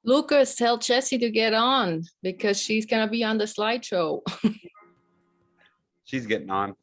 Lucas, tell Jessie to get on because she's gonna be on the slideshow. She's getting on.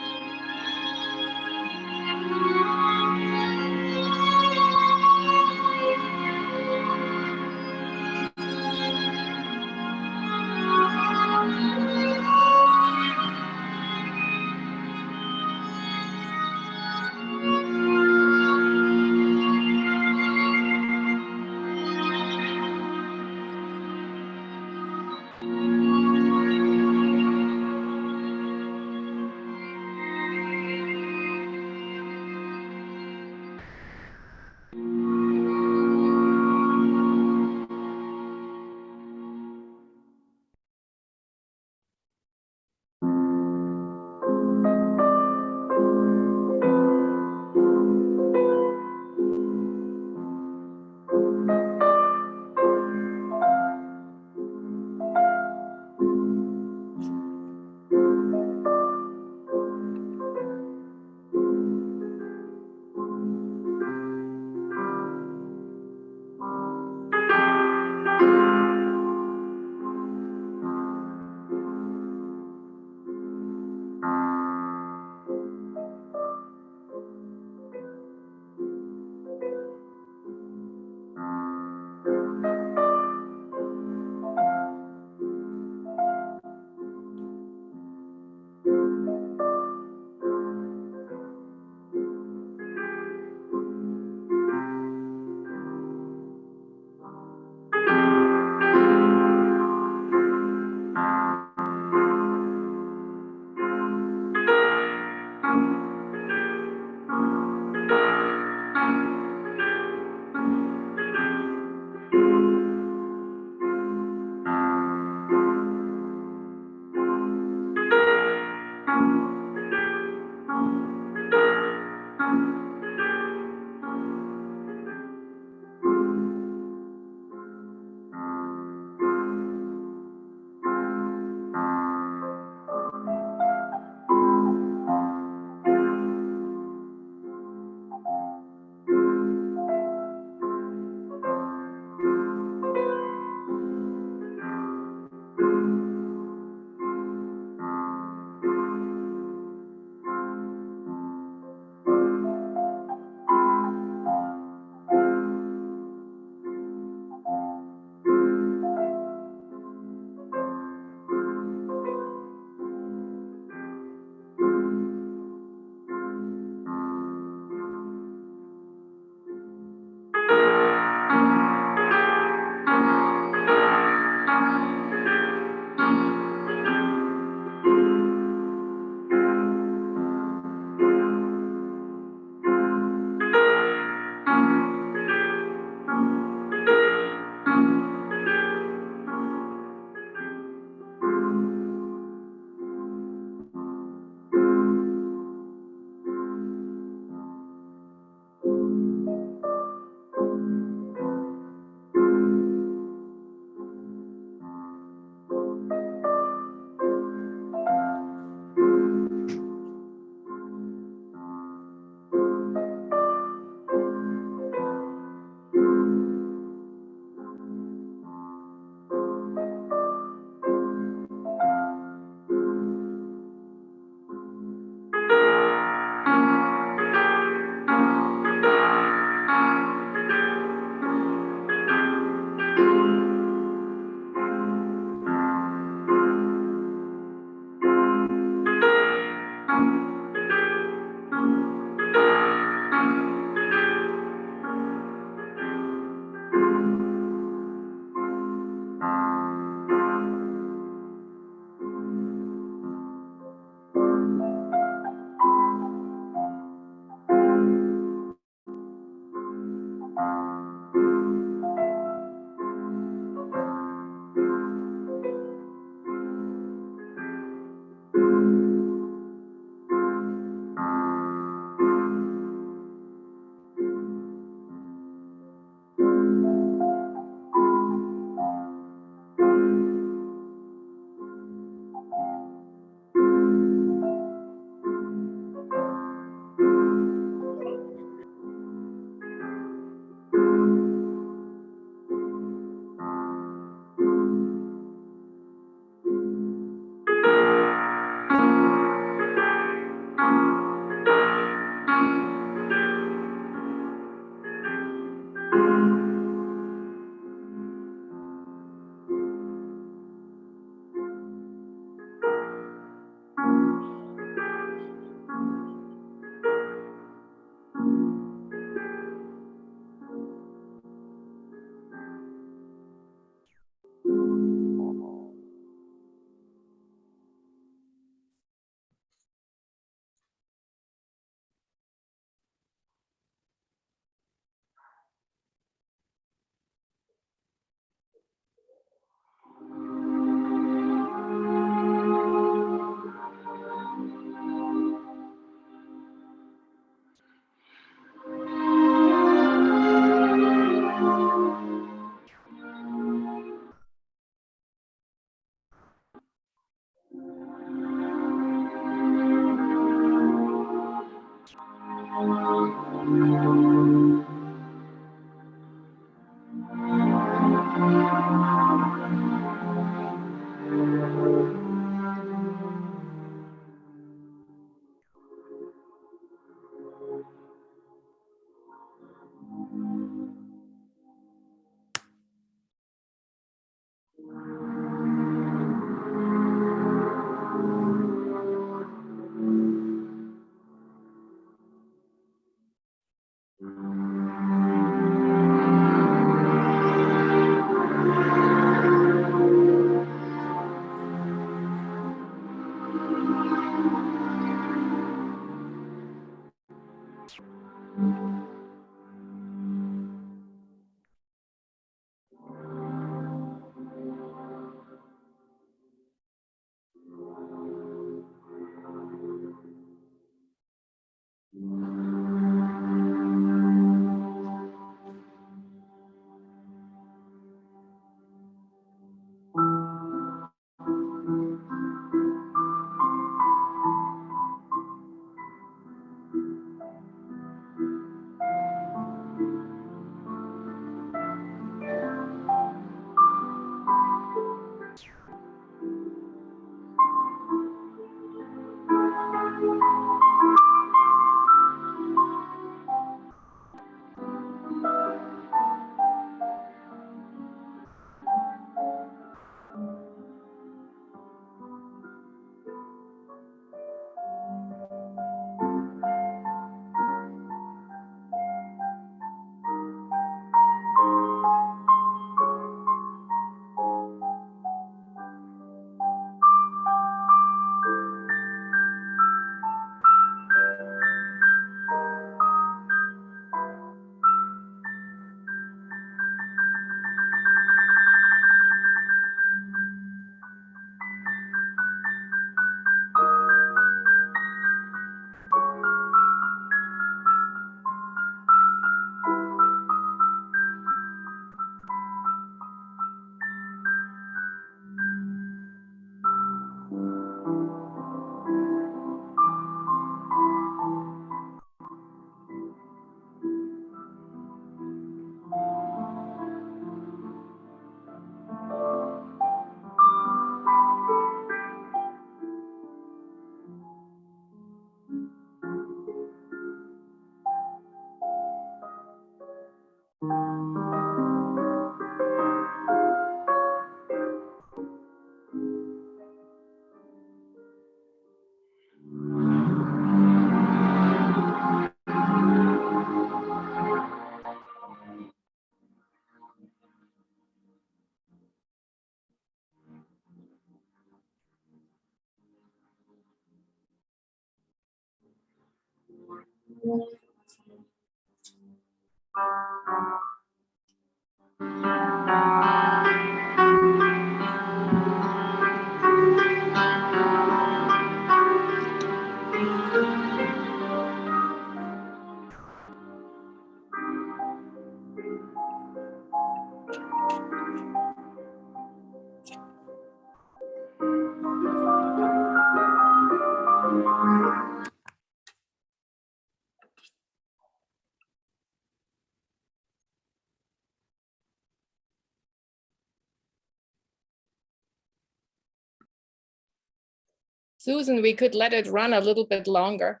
Susan, we could let it run a little bit longer.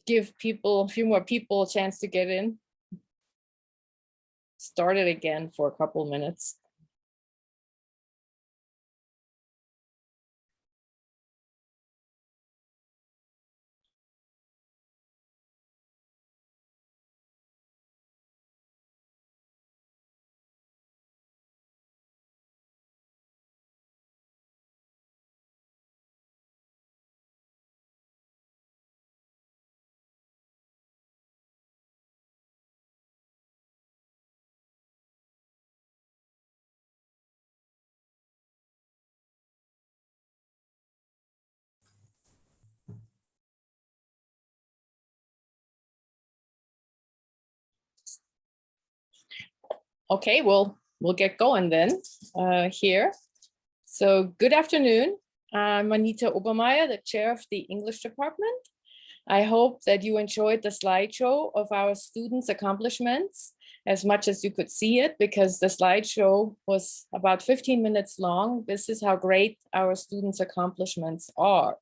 Give people, a few more people a chance to get in. Start it again for a couple minutes. Okay, we'll get going then here. So good afternoon. I'm Anita Obermeier, the chair of the English department. I hope that you enjoyed the slideshow of our students' accomplishments as much as you could see it, because the slideshow was about 15 minutes long. This is how great our students' accomplishments are.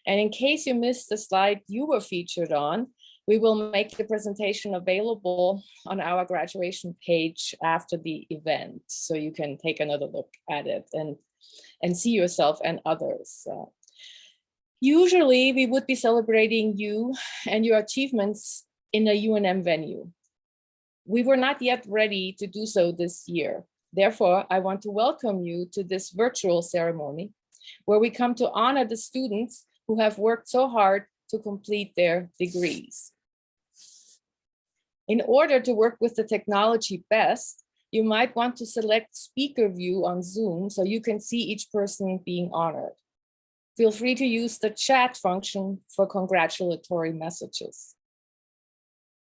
And in case you missed the slide you were featured on, we will make the presentation available on our graduation page after the event, so you can take another look at it and see yourself and others. Usually we would be celebrating you and your achievements in a UNM venue. We were not yet ready to do so this year. Therefore, I want to welcome you to this virtual ceremony where we come to honor the students who have worked so hard to complete their degrees. In order to work with the technology best, you might want to select speaker view on Zoom so you can see each person being honored. Feel free to use the chat function for congratulatory messages.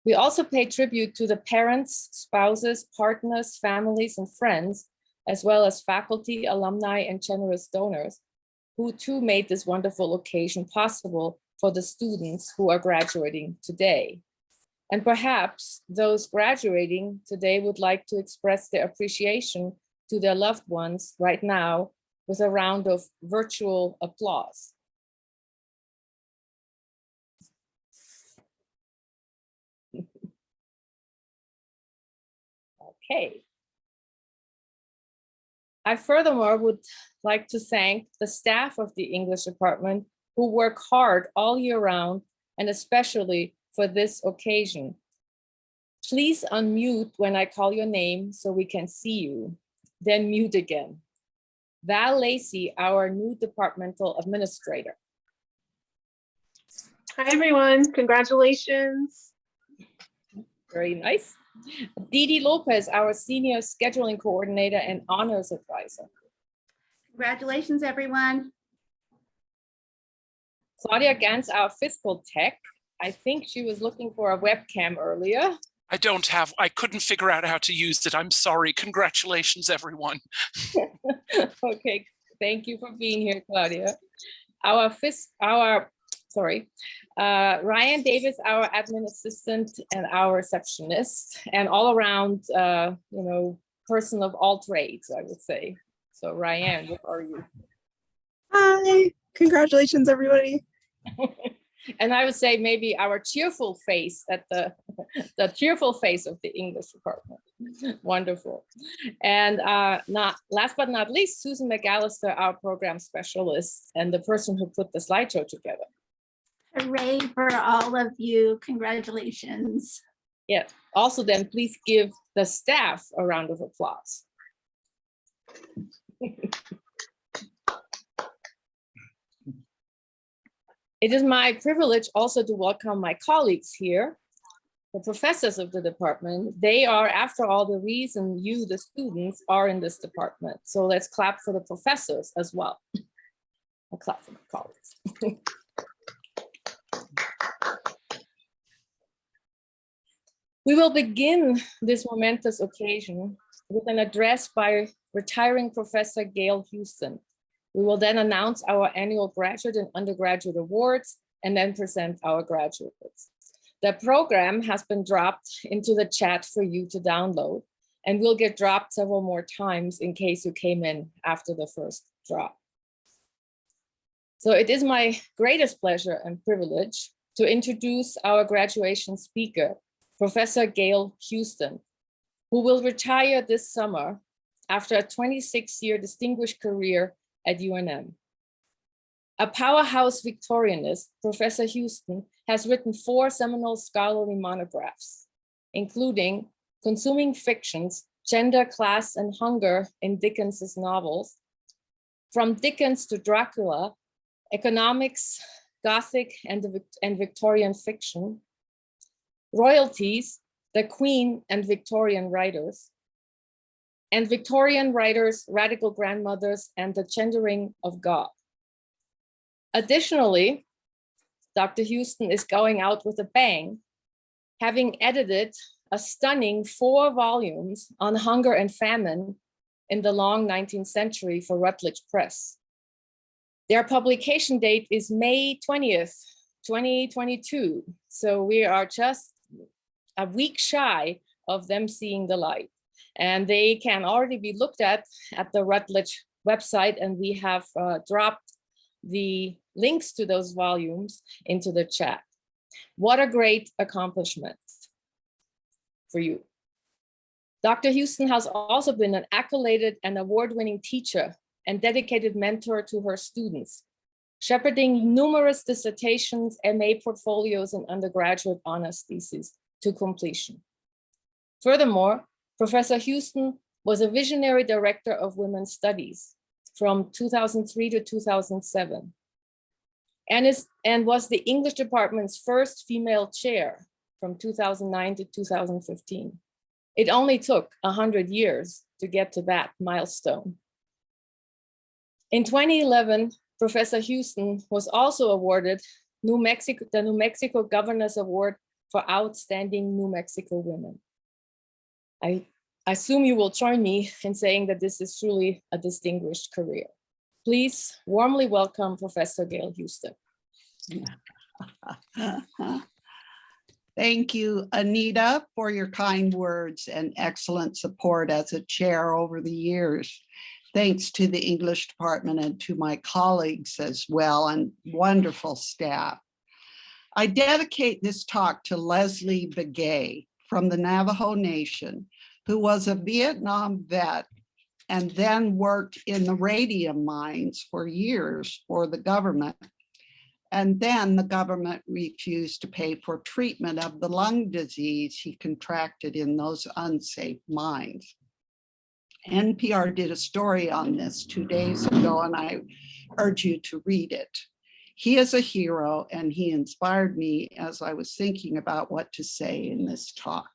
We also pay tribute to the parents, spouses, partners, families, and friends, as well as faculty, alumni, and generous donors, who too made this wonderful occasion possible for the students who are graduating today. And perhaps those graduating today would like to express their appreciation to their loved ones right now with a round of virtual applause. Okay. I furthermore would like to thank the staff of the English department who work hard all year round, and especially for this occasion. Please unmute when I call your name so we can see you, then mute again. Val Lacey, our new departmental administrator. Hi, everyone. Congratulations. Very nice. Didi Lopez, our senior scheduling coordinator and honors advisor. Congratulations, everyone. Claudia Gantz, our fiscal tech. I think she was looking for a webcam earlier. I couldn't figure out how to use it. I'm sorry. Congratulations, everyone. Okay, thank you for being here, Claudia. Ryan Davis, our admin assistant and our receptionist, and all around, person of all trades, I would say. So Ryan, what are you? Hi, congratulations, everybody. And I would say maybe our cheerful face at the cheerful face of the English department. Wonderful. And last but not least, Susan McAllister, our program specialist and the person who put the slideshow together. Hooray for all of you. Congratulations. Yeah. Also then please give the staff a round of applause. It is my privilege also to welcome my colleagues here, the professors of the department. They are, after all, the reason you, the students, are in this department. So let's clap for the professors as well. I'll clap for my colleagues. We will begin this momentous occasion with an address by retiring Professor Gail Houston. We will then announce our annual graduate and undergraduate awards and then present our graduates. The program has been dropped into the chat for you to download and will get dropped several more times in case you came in after the first drop. So it is my greatest pleasure and privilege to introduce our graduation speaker, Professor Gail Houston, who will retire this summer after a 26-year distinguished career at UNM. A powerhouse Victorianist, Professor Houston has written 4 seminal scholarly monographs, including Consuming Fictions, Gender, Class, and Hunger in Dickens's Novels, From Dickens to Dracula, Economics, Gothic, and Victorian Fiction, Royalties, the Queen and Victorian Writers, and Victorian Writers, Radical Grandmothers, and the Gendering of God. Additionally, Dr. Houston is going out with a bang, having edited a stunning 4 volumes on hunger and famine in the long 19th century for Routledge Press. Their publication date is May 20th, 2022. So we are just a week shy of them seeing the light. And they can already be looked at the Routledge website, and we have dropped the links to those volumes into the chat. What a great accomplishment for you. Dr. Houston has also been an accoladed and award-winning teacher and dedicated mentor to her students, shepherding numerous dissertations, MA portfolios, and undergraduate honors theses to completion. Furthermore, Professor Houston was a visionary director of women's studies from 2003 to 2007, and was the English department's first female chair from 2009 to 2015. It only took 100 years to get to that milestone. In 2011, Professor Houston was also awarded the New Mexico Governor's Award for Outstanding New Mexico Women. I assume you will join me in saying that this is truly a distinguished career. Please warmly welcome Professor Gail Houston. Thank you, Anita, for your kind words and excellent support as a chair over the years. Thanks to the English department and to my colleagues as well, and wonderful staff. I dedicate this talk to Leslie Begay from the Navajo Nation, who was a Vietnam vet and then worked in the radium mines for years for the government. And then the government refused to pay for treatment of the lung disease he contracted in those unsafe mines. NPR did a story on this 2 days ago, and I urge you to read it. He is a hero, and he inspired me as I was thinking about what to say in this talk.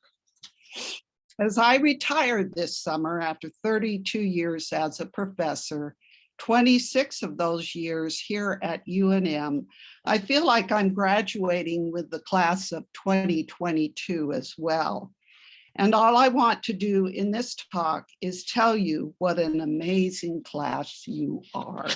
As I retired this summer after 32 years as a professor, 26 of those years here at UNM, I feel like I'm graduating with the class of 2022 as well. And all I want to do in this talk is tell you what an amazing class you are.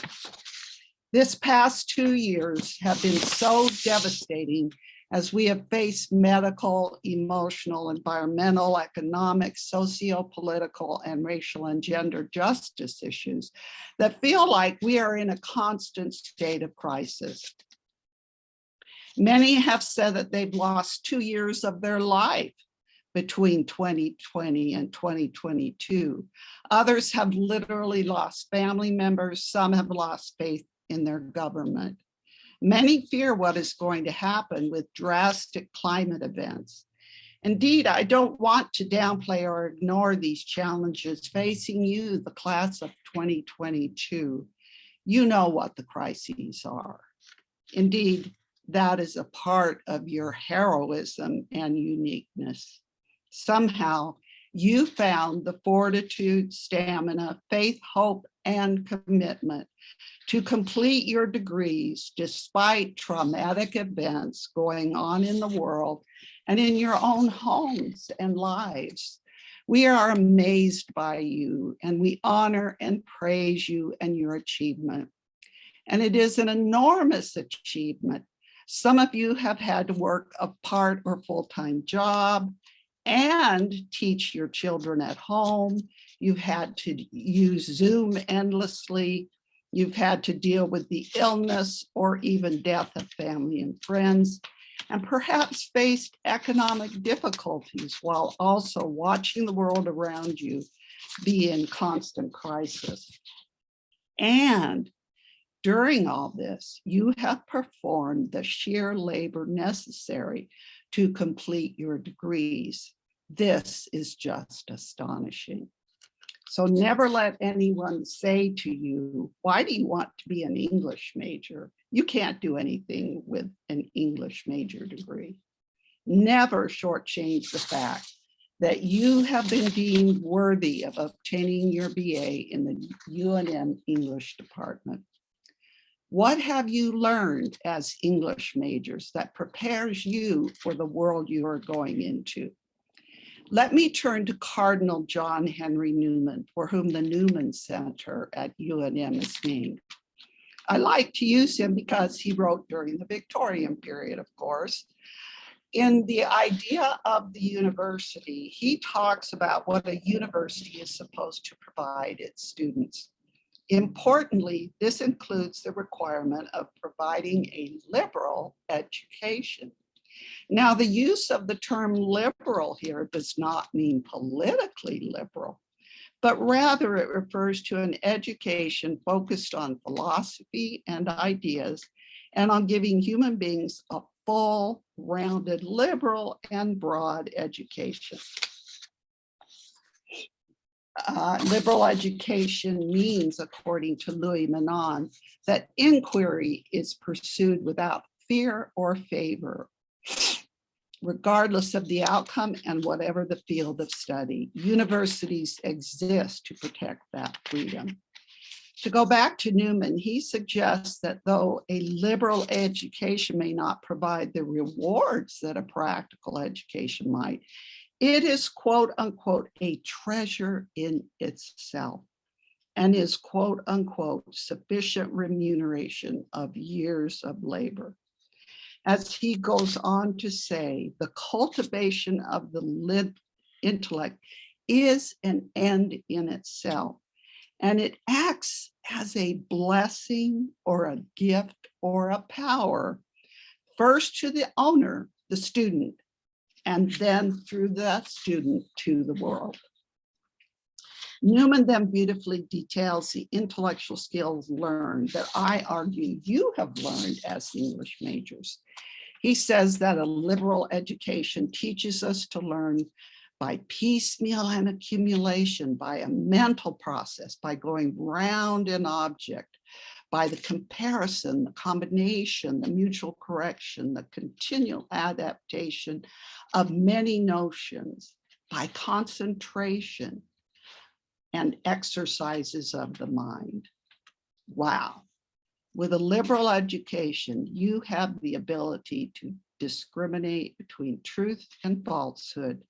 This past 2 years have been so devastating as we have faced medical, emotional, environmental, economic, socio-political, and racial and gender justice issues that feel like we are in a constant state of crisis. Many have said that they've lost 2 years of their life between 2020 and 2022. Others have literally lost family members. Some have lost faith in their government. Many fear what is going to happen with drastic climate events. Indeed, I don't want to downplay or ignore these challenges facing you, the class of 2022. You know what the crises are. Indeed, that is a part of your heroism and uniqueness. Somehow, you found the fortitude, stamina, faith, hope, and commitment to complete your degrees despite traumatic events going on in the world and in your own homes and lives. We are amazed by you, and we honor and praise you and your achievement. And it is an enormous achievement. Some of you have had to work a part or full-time job and teach your children at home. You've had to use Zoom endlessly. You've had to deal with the illness or even death of family and friends, and perhaps faced economic difficulties while also watching the world around you be in constant crisis. And during all this, you have performed the sheer labor necessary to complete your degrees. This is just astonishing. So never let anyone say to you, why do you want to be an English major? You can't do anything with an English major degree. Never shortchange the fact that you have been deemed worthy of obtaining your BA in the UNM English department. What have you learned as English majors that prepares you for the world you are going into? Let me turn to Cardinal John Henry Newman, for whom the Newman Center at UNM is named. I like to use him because he wrote during the Victorian period, of course. In the idea of the university, he talks about what a university is supposed to provide its students. Importantly, this includes the requirement of providing a liberal education. Now, the use of the term liberal here does not mean politically liberal, but rather it refers to an education focused on philosophy and ideas and on giving human beings a full, rounded, liberal, and broad education. Liberal education means, according to Louis Manon, that inquiry is pursued without fear or favor, regardless of the outcome and whatever the field of study. Universities exist to protect that freedom. To go back to Newman, he suggests that though a liberal education may not provide the rewards that a practical education might, it is, quote unquote, a treasure in itself and is, quote unquote, sufficient remuneration of years of labor. As he goes on to say, the cultivation of the intellect is an end in itself, and it acts as a blessing or a gift or a power, first to the owner, the student, and then through that student to the world. Newman then beautifully details the intellectual skills learned that I argue you have learned as English majors. He says that a liberal education teaches us to learn by piecemeal and accumulation, by a mental process, by going round an object, by the comparison, the combination, the mutual correction, the continual adaptation of many notions, by concentration and exercises of the mind. Wow. With a liberal education, you have the ability to discriminate between truth and falsehood,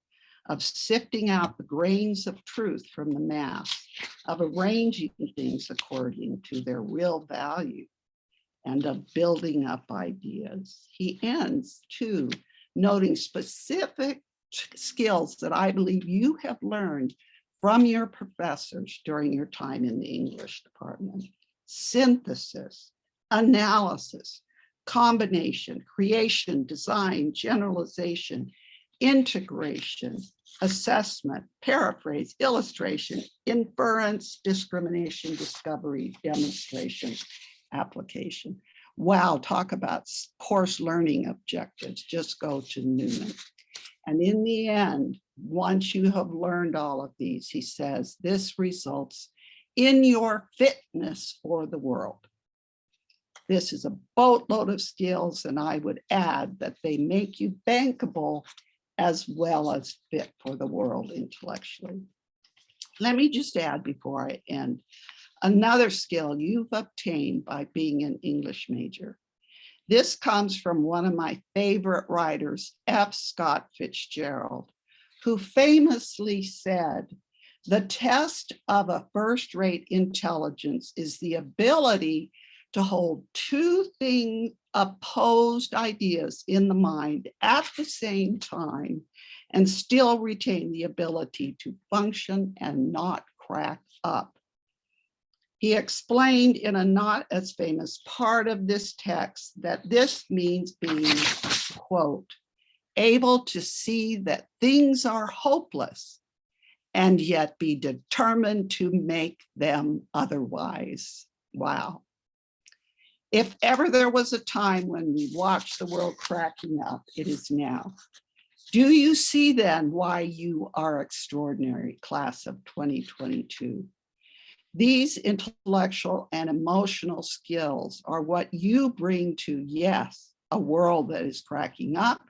of sifting out the grains of truth from the mass, of arranging things according to their real value, and of building up ideas. He ends too, noting specific skills that I believe you have learned from your professors during your time in the English department: synthesis, analysis, combination, creation, design, generalization, integration, assessment, paraphrase, illustration, inference, discrimination, discovery, demonstration, application. Wow, talk about course learning objectives. Just go to Newman. And in the end, once you have learned all of these, he says, this results in your fitness for the world. This is a boatload of skills, and I would add that they make you bankable as well as fit for the world intellectually. Let me just add before I end, another skill you've obtained by being an English major. This comes from one of my favorite writers, F. Scott Fitzgerald, who famously said, the test of a first-rate intelligence is the ability to hold two opposed ideas in the mind at the same time and still retain the ability to function and not crack up. He explained in a not as famous part of this text that this means being, quote, able to see that things are hopeless and yet be determined to make them otherwise. Wow. If ever there was a time when we watched the world cracking up, it is now. Do you see then why you are extraordinary, class of 2022? These intellectual and emotional skills are what you bring to, yes, a world that is cracking up,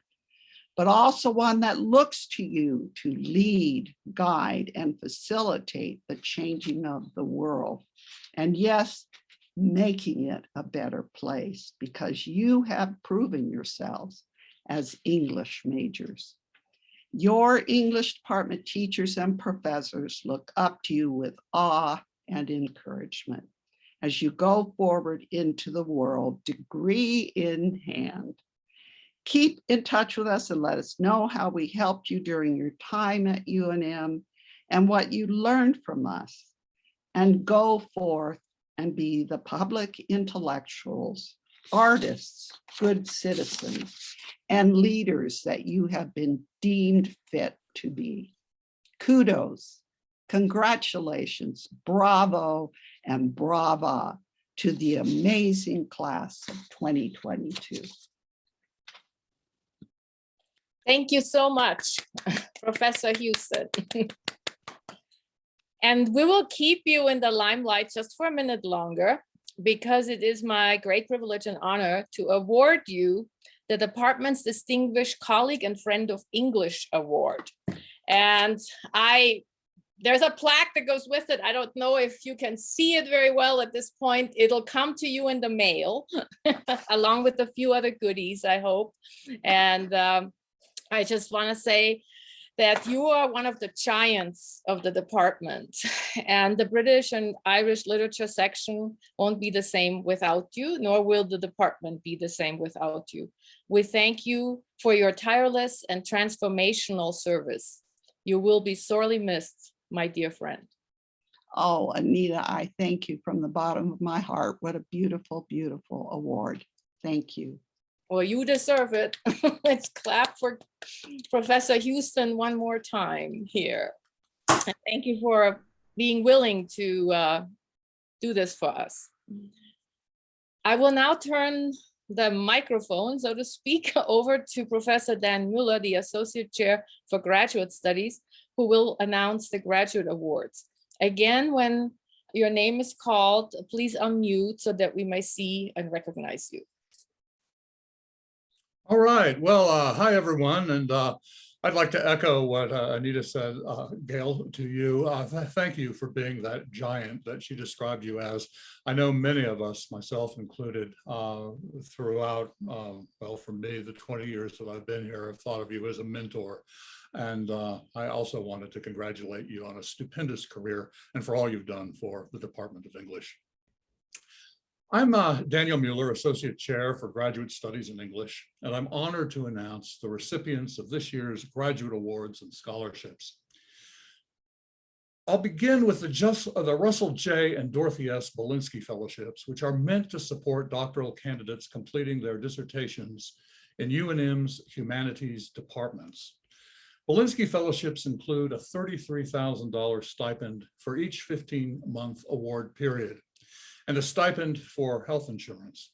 but also one that looks to you to lead, guide, and facilitate the changing of the world. And yes, making it a better place, because you have proven yourselves as English majors. Your English department teachers and professors look up to you with awe and encouragement. as you go forward into the world, degree in hand. Keep in touch with us and let us know how we helped you during your time at UNM and what you learned from us. And go forth and be the public intellectuals, artists, good citizens, and leaders that you have been deemed fit to be. Kudos, congratulations, bravo, and brava to the amazing class of 2022. Thank you so much, Professor Houston. And we will keep you in the limelight just for a minute longer, because it is my great privilege and honor to award you the department's Distinguished Colleague and Friend of English Award. And there's a plaque that goes with it. I don't know if you can see it very well at this point. It'll come to you in the mail, along with a few other goodies, I hope. And I just want to say that you are one of the giants of the department, and the British and Irish literature section won't be the same without you, nor will the department be the same without you. We thank you for your tireless and transformational service. You will be sorely missed, my dear friend. Oh, Anita, I thank you from the bottom of my heart. What a beautiful, beautiful award. Thank you. Well, you deserve it. Let's clap for Professor Houston one more time here. And thank you for being willing to do this for us. I will now turn the microphone, so to speak, over to Professor Dan Mueller, the Associate Chair for Graduate Studies, who will announce the graduate awards. Again, when your name is called, please unmute so that we may see and recognize you. All right. Well, hi, everyone. And I'd like to echo what Anita said, Gail, to you. Thank you for being that giant that she described you as. I know many of us, myself included, throughout, well, for me, the 20 years that I've been here, have thought of you as a mentor. And I also wanted to congratulate you on a stupendous career and for all you've done for the Department of English. I'm Daniel Mueller, Associate Chair for Graduate Studies in English, and I'm honored to announce the recipients of this year's graduate awards and scholarships. I'll begin with the Russell J. and Dorothy S. Belinsky Fellowships, which are meant to support doctoral candidates completing their dissertations in UNM's humanities departments. Belinsky Fellowships include a $33,000 stipend for each 15-month award period, and a stipend for health insurance.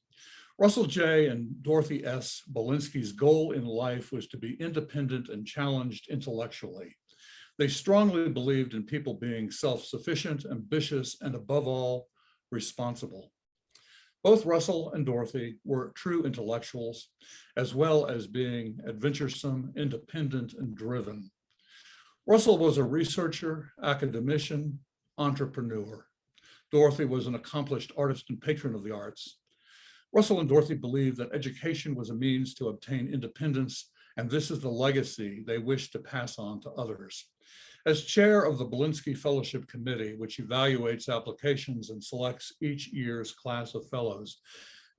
Russell J. and Dorothy S. Belinsky's goal in life was to be independent and challenged intellectually. They strongly believed in people being self-sufficient, ambitious, and above all, responsible. Both Russell and Dorothy were true intellectuals, as well as being adventuresome, independent, and driven. Russell was a researcher, academician, entrepreneur. Dorothy was an accomplished artist and patron of the arts. Russell and Dorothy believed that education was a means to obtain independence, and this is the legacy they wish to pass on to others. As chair of the Belinsky Fellowship Committee, which evaluates applications and selects each year's class of fellows,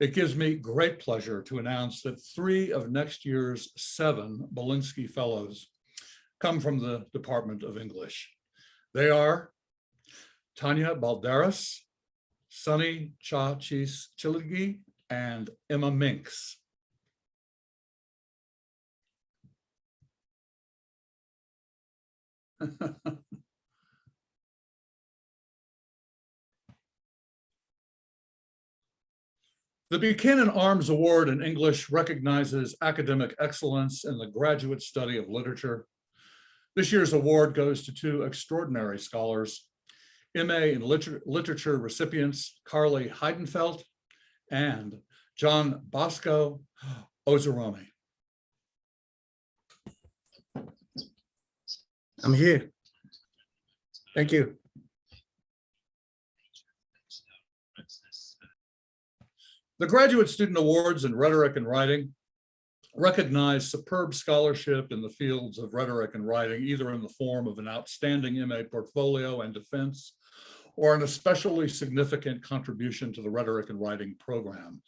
it gives me great pleasure to announce that 3 of next year's 7 Belinsky Fellows come from the Department of English. They are Tanya Balderas, Sunny Chiligi, and Emma Minks. The Buchanan Arms Award in English recognizes academic excellence in the graduate study of literature. This year's award goes to 2 extraordinary scholars, MA in Literature recipients Carly Heidenfeld and John Bosco Ozerami. I'm here. Thank you. The Graduate Student Awards in Rhetoric and Writing recognize superb scholarship in the fields of rhetoric and writing, either in the form of an outstanding MA portfolio and defense, or an especially significant contribution to the rhetoric and writing program.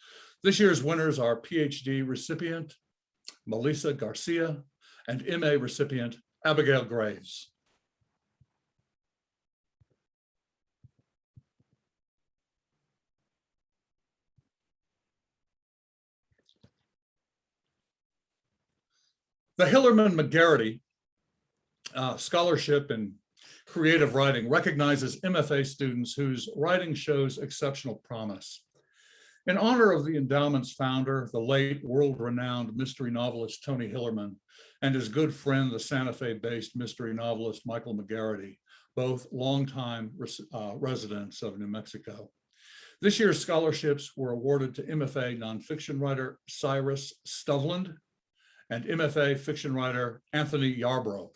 This year's winners are PhD recipient Melissa Garcia and MA recipient Abigail Graves. The Hillerman McGarity Scholarship in Creative Writing recognizes MFA students whose writing shows exceptional promise. In honor of the endowment's founder, the late world-renowned mystery novelist Tony Hillerman, and his good friend, the Santa Fe-based mystery novelist Michael McGarity, both longtime residents of New Mexico. This year's scholarships were awarded to MFA nonfiction writer Cyrus Stovland and MFA fiction writer Anthony Yarbrough.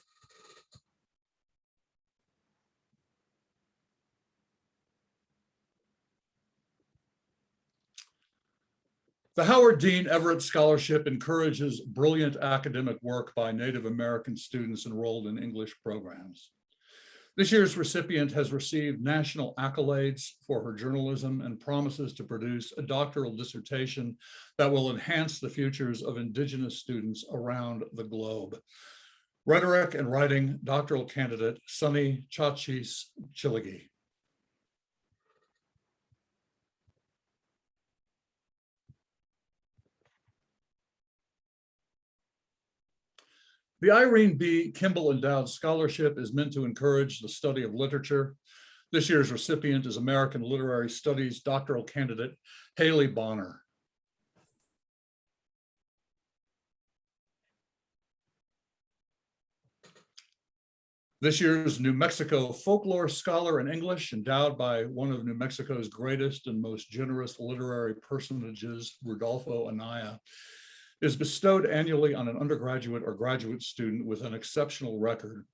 The Howard Dean Everett Scholarship encourages brilliant academic work by Native American students enrolled in English programs. This year's recipient has received national accolades for her journalism and promises to produce a doctoral dissertation that will enhance the futures of Indigenous students around the globe. Rhetoric and Writing doctoral candidate Sunny Chachis Chiligi. The Irene B. Kimball Endowed Scholarship is meant to encourage the study of literature. This year's recipient is American Literary Studies doctoral candidate Haley Bonner. This year's New Mexico Folklore Scholar in English, endowed by one of New Mexico's greatest and most generous literary personages, Rudolfo Anaya, is bestowed annually on an undergraduate or graduate student with an exceptional record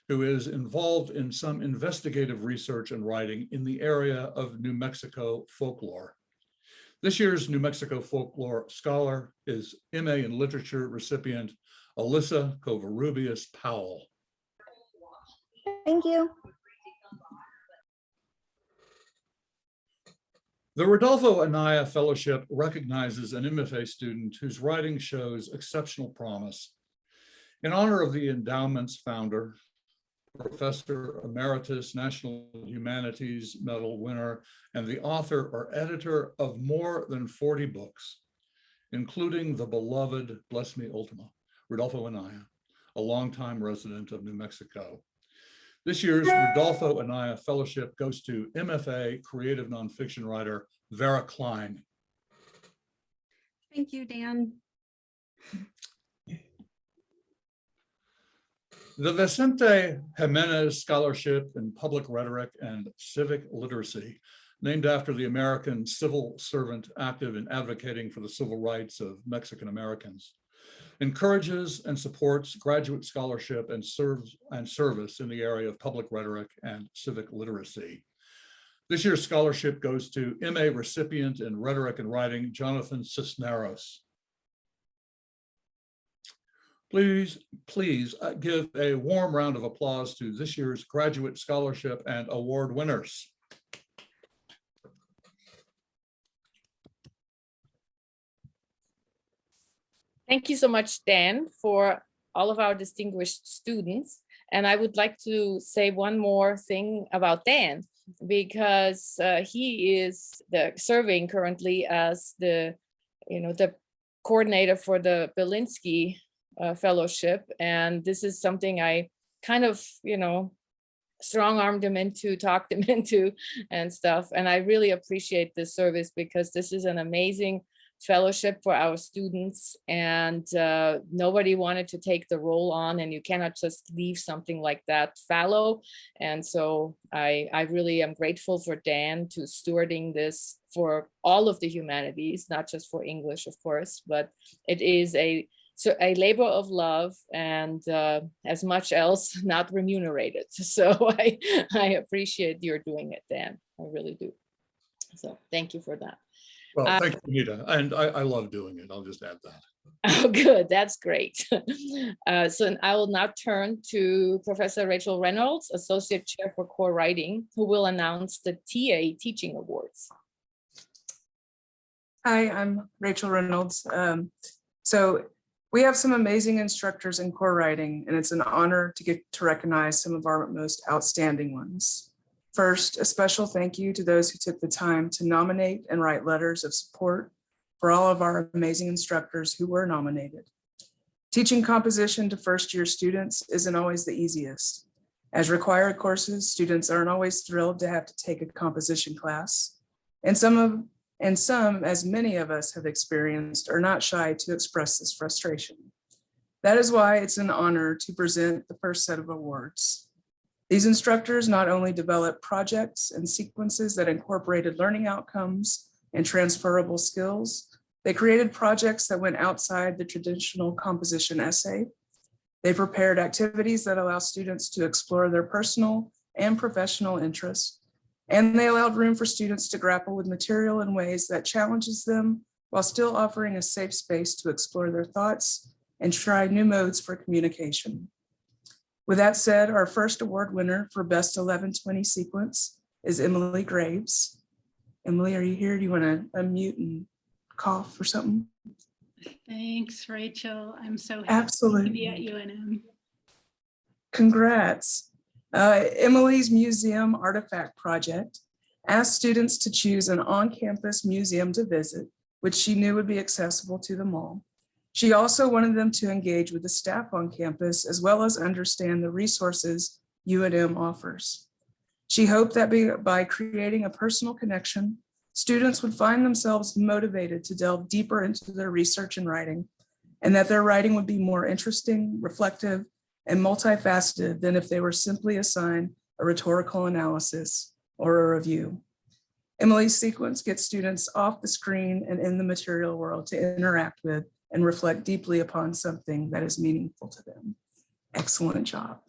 who is involved in some investigative research and writing in the area of New Mexico folklore. This year's New Mexico Folklore Scholar is MA in Literature recipient Alyssa Covarrubias Powell. Thank you. The Rodolfo Anaya Fellowship recognizes an MFA student whose writing shows exceptional promise. In honor of the endowment's founder, Professor Emeritus National Humanities Medal winner, and the author or editor of more than 40 books, including the beloved Bless Me Ultima, Rodolfo Anaya, a longtime resident of New Mexico. This year's Rodolfo Anaya Fellowship goes to MFA creative nonfiction writer Vera Klein. Thank you, Dan. The Vicente Jimenez Scholarship in Public Rhetoric and Civic Literacy, named after the American civil servant active in advocating for the civil rights of Mexican Americans, encourages and supports graduate scholarship and service in the area of public rhetoric and civic literacy. This year's scholarship goes to MA recipient in Rhetoric and Writing, Jonathan Cisneros. Please give a warm round of applause to this year's graduate scholarship and award winners. Thank you so much, Dan, for all of our distinguished students. And I would like to say one more thing about Dan, because he is serving currently as the coordinator for the Belinsky Fellowship. And this is something I kind of, strong-armed him into, talked him into and stuff. And I really appreciate this service because this is an amazing fellowship for our students, and nobody wanted to take the role on, and you cannot just leave something like that fallow. And so I really am grateful for Dan to stewarding this for all of the humanities, not just for English, of course, but it is a labor of love and as much else not remunerated. So I appreciate your doing it, Dan. I really do. So thank you for that. Well, thank you, Anita. And I love doing it. I'll just add that. Oh, good. That's great. So I will now turn to Professor Rachel Reynolds, Associate Chair for Core Writing, who will announce the TA Teaching Awards. Hi, I'm Rachel Reynolds. So we have some amazing instructors in core writing, and it's an honor to get to recognize some of our most outstanding ones. First, a special thank you to those who took the time to nominate and write letters of support for all of our amazing instructors who were nominated. Teaching composition to first-year students isn't always the easiest. As required courses, students aren't always thrilled to have to take a composition class, and some, as many of us have experienced, are not shy to express this frustration. That is why it's an honor to present the first set of awards. These instructors not only developed projects and sequences that incorporated learning outcomes and transferable skills, they created projects that went outside the traditional composition essay. They prepared activities that allow students to explore their personal and professional interests, and they allowed room for students to grapple with material in ways that challenges them while still offering a safe space to explore their thoughts and try new modes for communication. With that said, our first award winner for Best 1120 Sequence is Emily Graves. Emily, are you here? Do you want to unmute and cough or something? Thanks, Rachel. I'm so happy Absolutely. to be at UNM. Congrats. Emily's Museum Artifact Project asked students to choose an on-campus museum to visit, which she knew would be accessible to them all. She also wanted them to engage with the staff on campus, as well as understand the resources UNM offers. She hoped that by creating a personal connection, students would find themselves motivated to delve deeper into their research and writing, and that their writing would be more interesting, reflective, and multifaceted than if they were simply assigned a rhetorical analysis or a review. Emily's sequence gets students off the screen and in the material world to interact with and reflect deeply upon something that is meaningful to them. Excellent job.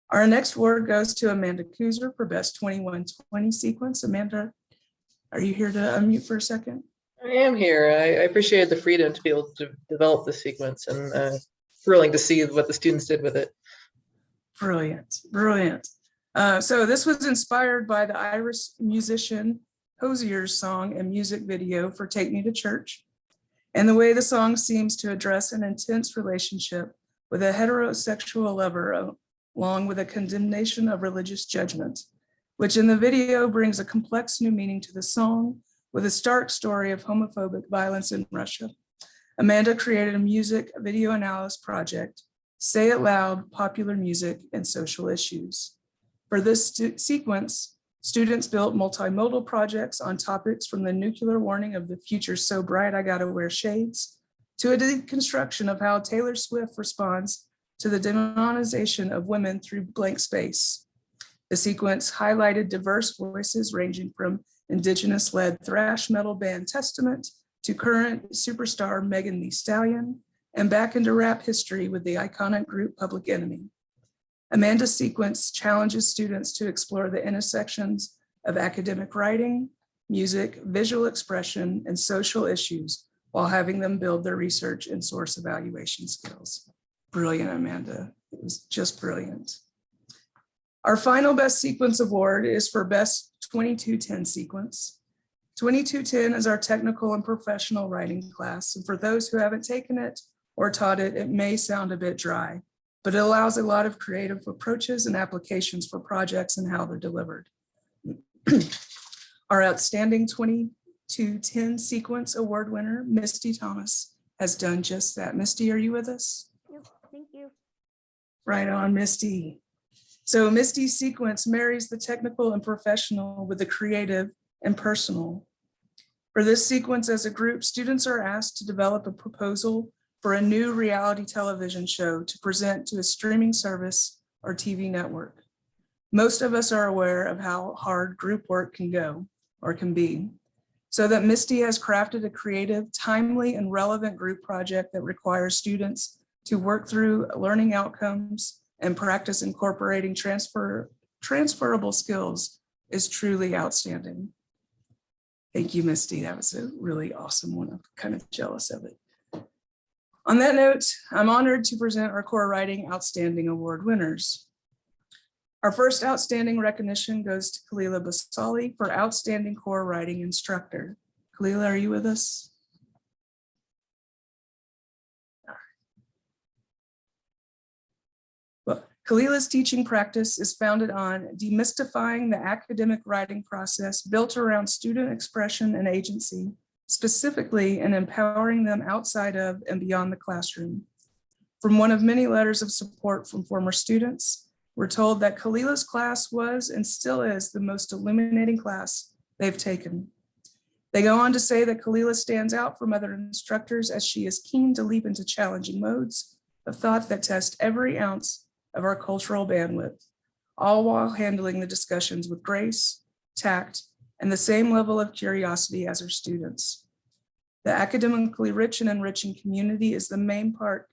Our next award goes to Amanda Kuzer for Best 2120 Sequence. Amanda, are you here to unmute for a second? I am here. I appreciated the freedom to be able to develop the sequence, and thrilling to see what the students did with it. Brilliant, brilliant. So this was inspired by the Irish musician Hosier's song and music video for Take Me to Church, and the way the song seems to address an intense relationship with a heterosexual lover, along with a condemnation of religious judgment, which in the video brings a complex new meaning to the song with a stark story of homophobic violence in Russia. Amanda created a music video analysis project, Say It Loud, Popular Music and Social Issues. For this sequence, students built multimodal projects on topics from the nuclear warning of the future so bright I gotta wear shades, to a deconstruction of how Taylor Swift responds to the demonization of women through blank space. The sequence highlighted diverse voices ranging from Indigenous-led thrash metal band Testament to current superstar Megan Thee Stallion, and back into rap history with the iconic group Public Enemy. Amanda's sequence challenges students to explore the intersections of academic writing, music, visual expression, and social issues while having them build their research and source evaluation skills. Brilliant, Amanda. It was just brilliant. Our final Best Sequence Award is for Best 2210 Sequence. 2210 is our technical and professional writing class, and for those who haven't taken it or taught it, it may sound a bit dry, but it allows a lot of creative approaches and applications for projects and how they're delivered. Our outstanding 2210 Sequence Award winner, Misty Thomas, has done just that. Misty, are you with us? Yep, thank you. Right on, Misty. So Misty's sequence marries the technical and professional with the creative and personal. For this sequence as a group, students are asked to develop a proposal for a new reality television show to present to a streaming service or TV network. Most of us are aware of how hard group work can go or can be. So that Misty has crafted a creative, timely, and relevant group project that requires students to work through learning outcomes and practice incorporating transferable skills is truly outstanding. Thank you, Misty. That was a really awesome one. I'm kind of jealous of it. On that note, I'm honored to present our core writing outstanding award winners. Our first outstanding recognition goes to Kalila Basali for outstanding core writing instructor. Kalila, are you with us? Well, Kalila's teaching practice is founded on demystifying the academic writing process built around student expression and agency, specifically in empowering them outside of and beyond the classroom. From one of many letters of support from former students, we're told that Kalila's class was and still is the most illuminating class they've taken. They go on to say that Kalila stands out from other instructors as she is keen to leap into challenging modes of thought that test every ounce of our cultural bandwidth, all while handling the discussions with grace, tact, and the same level of curiosity as her students. The academically rich and enriching community is in main part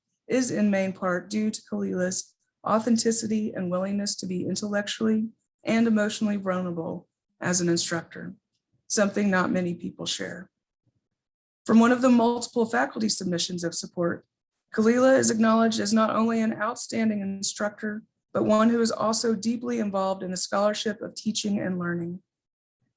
due to Kalila's authenticity and willingness to be intellectually and emotionally vulnerable as an instructor, something not many people share. From one of the multiple faculty submissions of support, Kalila is acknowledged as not only an outstanding instructor, but one who is also deeply involved in the scholarship of teaching and learning.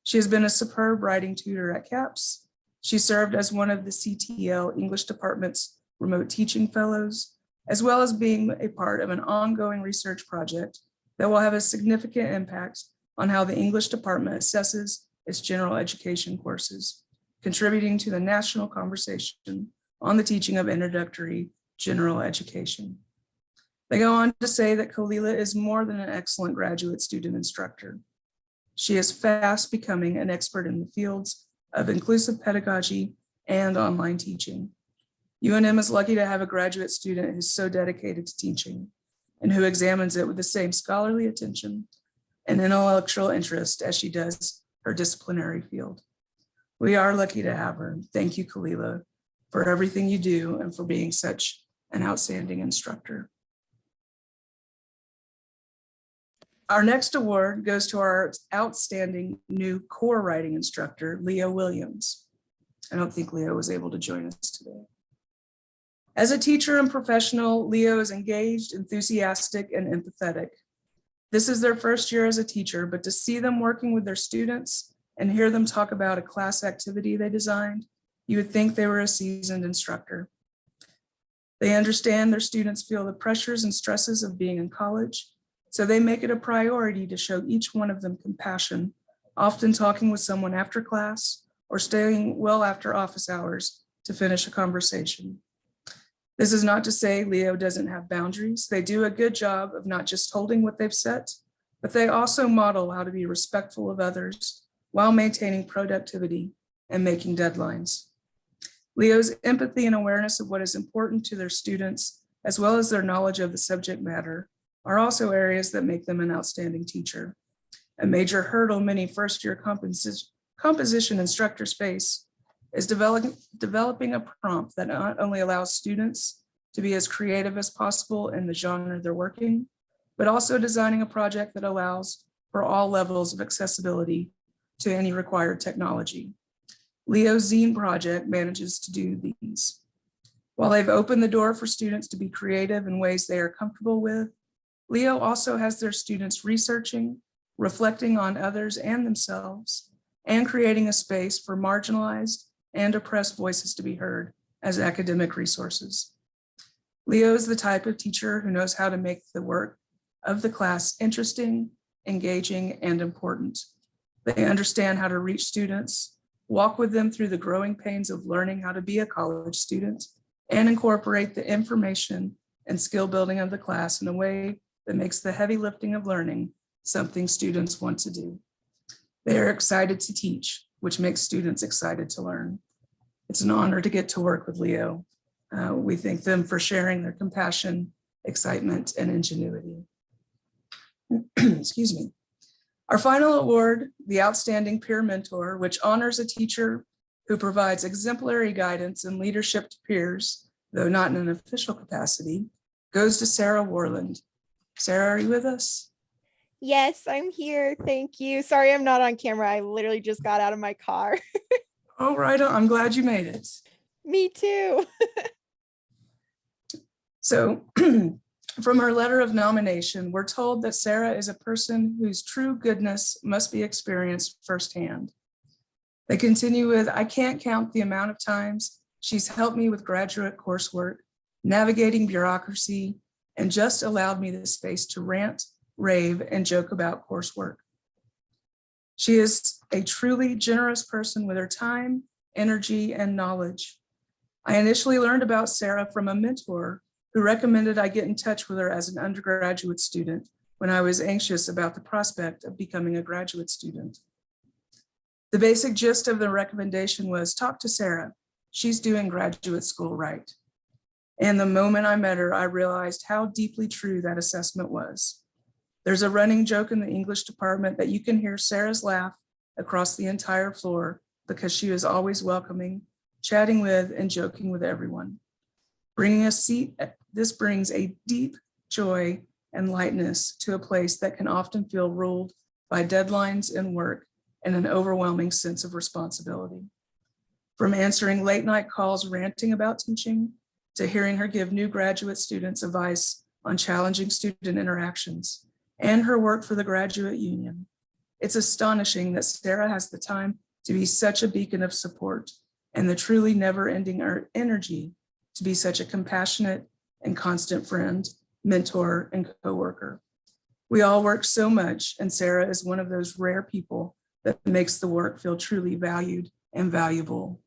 She has been a superb writing tutor at CAPS. She served as one of the CTL English Department's remote teaching fellows, as well as being a part of an ongoing research project that will have a significant impact on how the English department assesses its general education courses, contributing to the national conversation on the teaching of introductory general education. They go on to say that Kalila is more than an excellent graduate student instructor. She is fast becoming an expert in the fields of inclusive pedagogy and online teaching. UNM is lucky to have a graduate student who's so dedicated to teaching and who examines it with the same scholarly attention and intellectual interest as she does her disciplinary field. We are lucky to have her. Thank you, Kalila, for everything you do and for being such an outstanding instructor. Our next award goes to our outstanding new core writing instructor, Leo Williams. I don't think Leo was able to join us today. As a teacher and professional, Leo is engaged, enthusiastic, and empathetic. This is their first year as a teacher, but to see them working with their students and hear them talk about a class activity they designed, you would think they were a seasoned instructor. They understand their students feel the pressures and stresses of being in college, so they make it a priority to show each one of them compassion, often talking with someone after class or staying well after office hours to finish a conversation. This is not to say Leo doesn't have boundaries. They do a good job of not just holding what they've set, but they also model how to be respectful of others while maintaining productivity and making deadlines. Leo's empathy and awareness of what is important to their students, as well as their knowledge of the subject matter, are also areas that make them an outstanding teacher. A major hurdle many first-year composition instructors face is developing a prompt that not only allows students to be as creative as possible in the genre they're working, but also designing a project that allows for all levels of accessibility to any required technology. Leo's zine project manages to do these. While they've opened the door for students to be creative in ways they are comfortable with, Leo also has their students researching, reflecting on others and themselves, and creating a space for marginalized and oppressed voices to be heard as academic resources. Leo is the type of teacher who knows how to make the work of the class interesting, engaging, and important. They understand how to reach students, walk with them through the growing pains of learning how to be a college student, and incorporate the information and skill building of the class in a way that makes the heavy lifting of learning something students want to do. They are excited to teach, which makes students excited to learn. It's an honor to get to work with Leo. We thank them for sharing their compassion, excitement, and ingenuity. Excuse me. Our final award, the Outstanding Peer Mentor, which honors a teacher who provides exemplary guidance and leadership to peers, though not in an official capacity, goes to Sarah Warland. Sarah, are you with us? Yes, I'm here. Thank you. Sorry, I'm not on camera. I literally just got out of my car. Oh, right on. I'm glad you made it. Me too. So from her letter of nomination, we're told that Sarah is a person whose true goodness must be experienced firsthand. They continue with, I can't count the amount of times she's helped me with graduate coursework, navigating bureaucracy, and just allowed me the space to rant, rave, and joke about coursework. She is a truly generous person with her time, energy, and knowledge. I initially learned about Sarah from a mentor who recommended I get in touch with her as an undergraduate student when I was anxious about the prospect of becoming a graduate student. The basic gist of the recommendation was talk to Sarah. She's doing graduate school right. And the moment I met her, I realized how deeply true that assessment was. There's a running joke in the English department that you can hear Sarah's laugh across the entire floor because she is always welcoming, chatting with, and joking with everyone. This brings a deep joy and lightness to a place that can often feel ruled by deadlines and work and an overwhelming sense of responsibility. From answering late night calls ranting about teaching to hearing her give new graduate students advice on challenging student interactions and her work for the Graduate Union. It's astonishing that Sarah has the time to be such a beacon of support and the truly never-ending energy to be such a compassionate and constant friend, mentor, and coworker. We all work so much, and Sarah is one of those rare people that makes the work feel truly valued and valuable.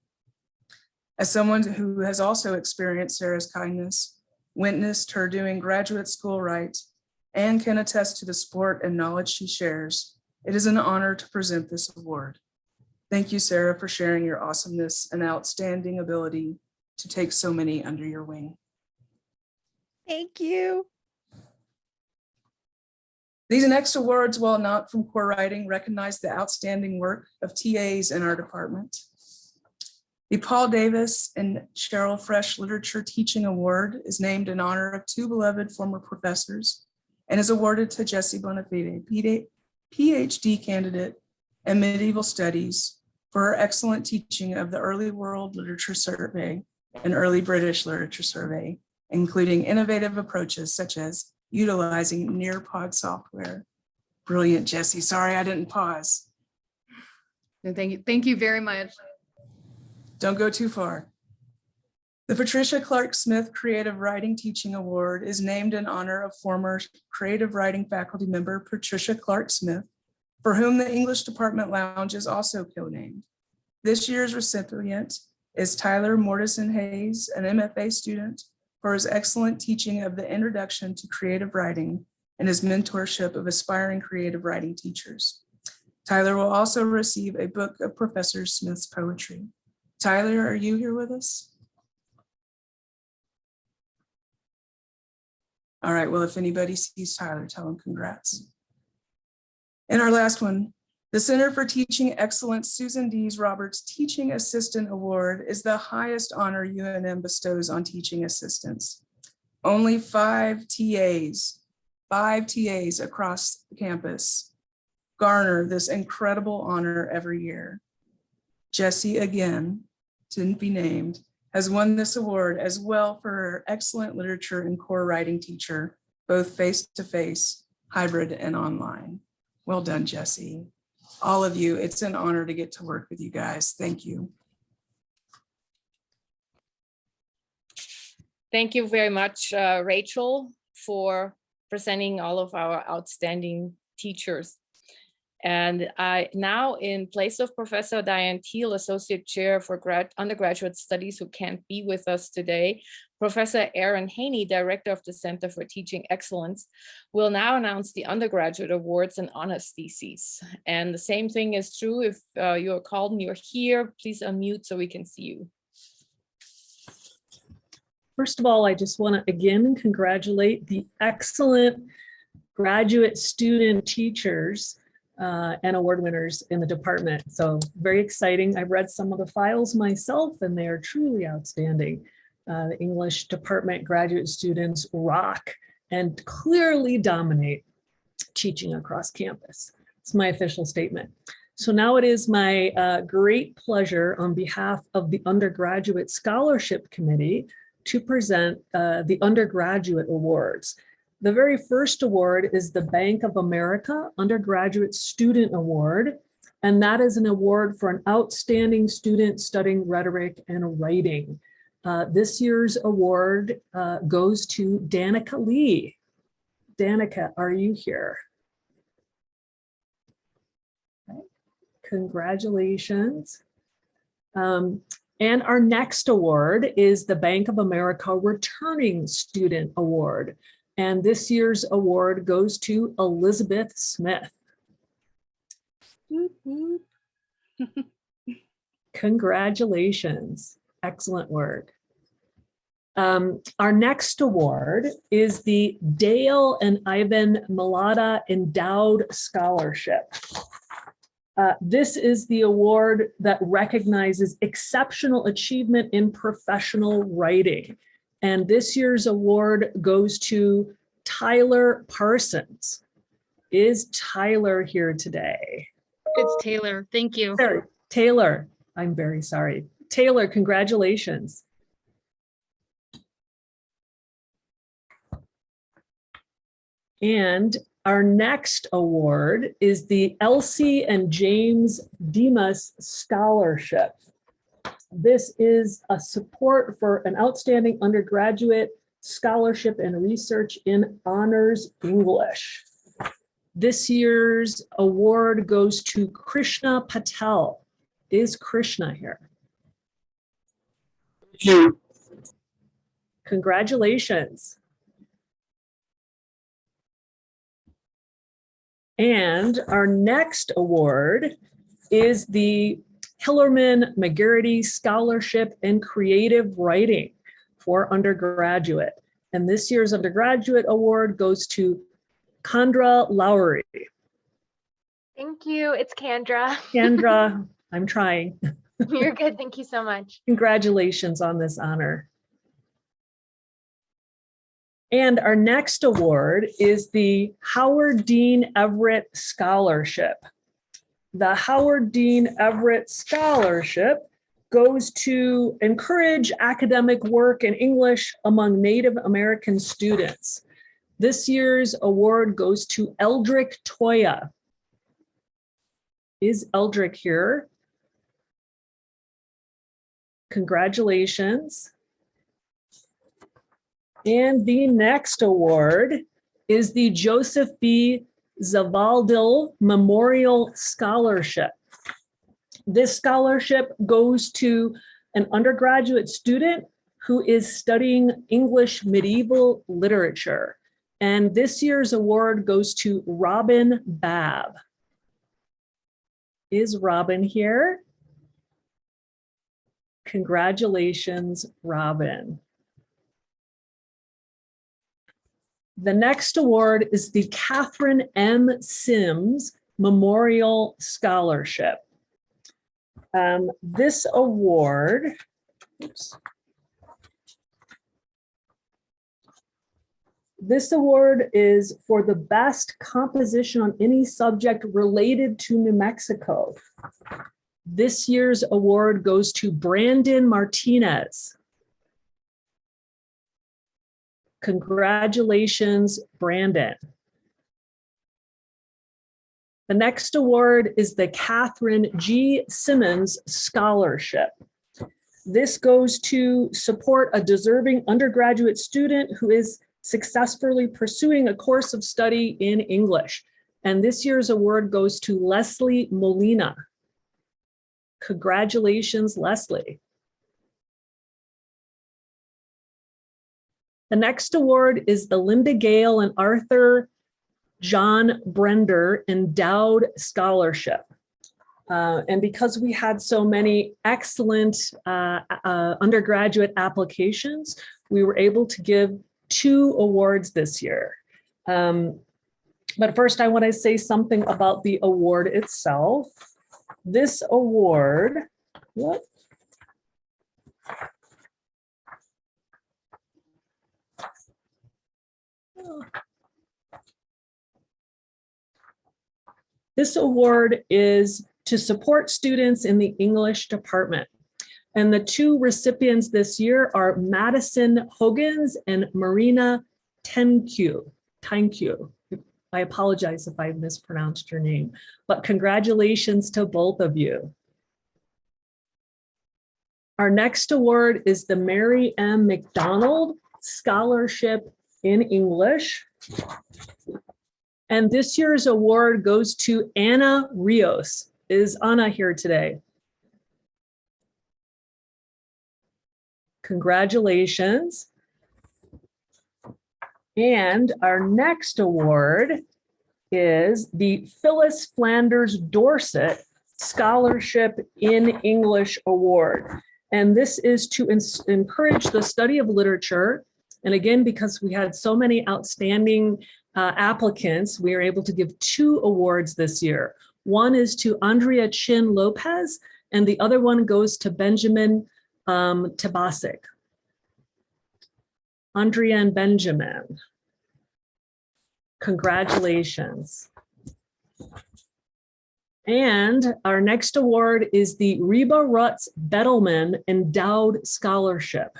As someone who has also experienced Sarah's kindness, witnessed her doing graduate school right, and can attest to the support and knowledge she shares, it is an honor to present this award. Thank you, Sarah, for sharing your awesomeness and outstanding ability to take so many under your wing. Thank you. These next awards, while not from core writing, recognize the outstanding work of TAs in our department. The Paul Davis and Cheryl Fresh Literature Teaching Award is named in honor of two beloved former professors and is awarded to Jessie Bonafide, PhD candidate in medieval studies, for her excellent teaching of the Early World Literature Survey and Early British Literature Survey, including innovative approaches such as utilizing Nearpod software. Brilliant, Jessie. Sorry, I didn't pause. And thank you very much. Don't go too far. The Patricia Clark Smith Creative Writing Teaching Award is named in honor of former creative writing faculty member Patricia Clark Smith, for whom the English Department Lounge is also co-named. This year's recipient is Tyler Mortison Hayes, an MFA student, for his excellent teaching of the Introduction to Creative Writing and his mentorship of aspiring creative writing teachers. Tyler will also receive a book of Professor Smith's poetry. Tyler, are you here with us? All right, well, if anybody sees Tyler, tell him congrats. And our last one, the Center for Teaching Excellence Susan Dees Roberts Teaching Assistant Award is the highest honor UNM bestows on teaching assistants. Only five TAs across the campus garner this incredible honor every year. Jessie, again, didn't be named, has won this award as well for her excellent literature and core writing teacher, both face-to-face, hybrid, and online. Well done, Jessie. All of you, it's an honor to get to work with you guys. Thank you. Thank you very much, Rachel, for presenting all of our outstanding teachers. And now, in place of Professor Diane Thiel, Associate Chair for Undergraduate Studies, who can't be with us today, Professor Aaron Haney, Director of the Center for Teaching Excellence, will now announce the undergraduate awards and honors theses. And the same thing is true if you're called and you're here, please unmute so we can see you. First of all, I just want to again congratulate the excellent graduate student teachers and award winners in the department. So very exciting. I've read some of the files myself and they are truly outstanding. The English department graduate students rock and clearly dominate teaching across campus. It's my official statement. So now it is my great pleasure on behalf of the Undergraduate Scholarship Committee to present the undergraduate awards. The very first award is the Bank of America Undergraduate Student Award, and that is an award for an outstanding student studying rhetoric and writing. This year's award goes to Danica Lee. Danica, are you here? Okay. Congratulations. And our next award is the Bank of America Returning Student Award. And this year's award goes to Elizabeth Smith. Congratulations. Excellent work. Our next award is the Dale and Ivan Malata Endowed Scholarship. This is the award that recognizes exceptional achievement in professional writing. And this year's award goes to Tyler Parsons. Is Tyler here today? It's Taylor. Thank you. Taylor, I'm very sorry. Taylor, congratulations. And our next award is the Elsie and James Demas Scholarship. This is a support for an outstanding undergraduate scholarship and research in honors English. This year's award goes to Krishna Patel. Is Krishna here? Thank you. Congratulations. And our next award is the Hillerman McGarity Scholarship in Creative Writing for undergraduate. And this year's undergraduate award goes to Kendra Lowry. Thank you. It's Kendra. Kendra, I'm trying. You're good. Thank you so much. Congratulations on this honor. And our next award is the Howard Dean Everett Scholarship. The Howard Dean Everett Scholarship goes to encourage academic work in English among Native American students. This year's award goes to Eldrick Toya. Is Eldrick here? Congratulations. And the next award is the Joseph B. Zavaldil Memorial Scholarship. This scholarship goes to an undergraduate student who is studying English medieval literature. And this year's award goes to Robin Babb. Is Robin here? Congratulations, Robin. The next award is the Catherine M. Sims Memorial Scholarship. This award, this award is for the best composition on any subject related to New Mexico. This year's award goes to Brandon Martinez. Congratulations, Brandon. The next award is the Catherine G. Simmons Scholarship. This goes to support a deserving undergraduate student who is successfully pursuing a course of study in English. And this year's award goes to Leslie Molina. Congratulations, Leslie. The next award is the Linda Gale and Arthur John Brender Endowed Scholarship. And because we had so many excellent undergraduate applications, we were able to give 2 awards this year. But first, I want to say something about the award itself. This award, what? This award is to support students in the English department. And the two recipients this year are Madison Hoggins and Marina Tenkyu. I apologize if I mispronounced your name, but congratulations to both of you. Our next award is the Mary M. McDonald Scholarship in English. And this year's award goes to Anna Rios. Is Anna here today? Congratulations. And our next award is the Phyllis Flanders Dorset Scholarship in English Award. And this is to encourage the study of literature. And again, because we had so many outstanding applicants, we are able to give 2 awards this year. One is to Andrea Chin Lopez, and the other one goes to Benjamin Tabasic. Andrea and Benjamin, congratulations. And our next award is the Reba Rutz Bettelman Endowed Scholarship.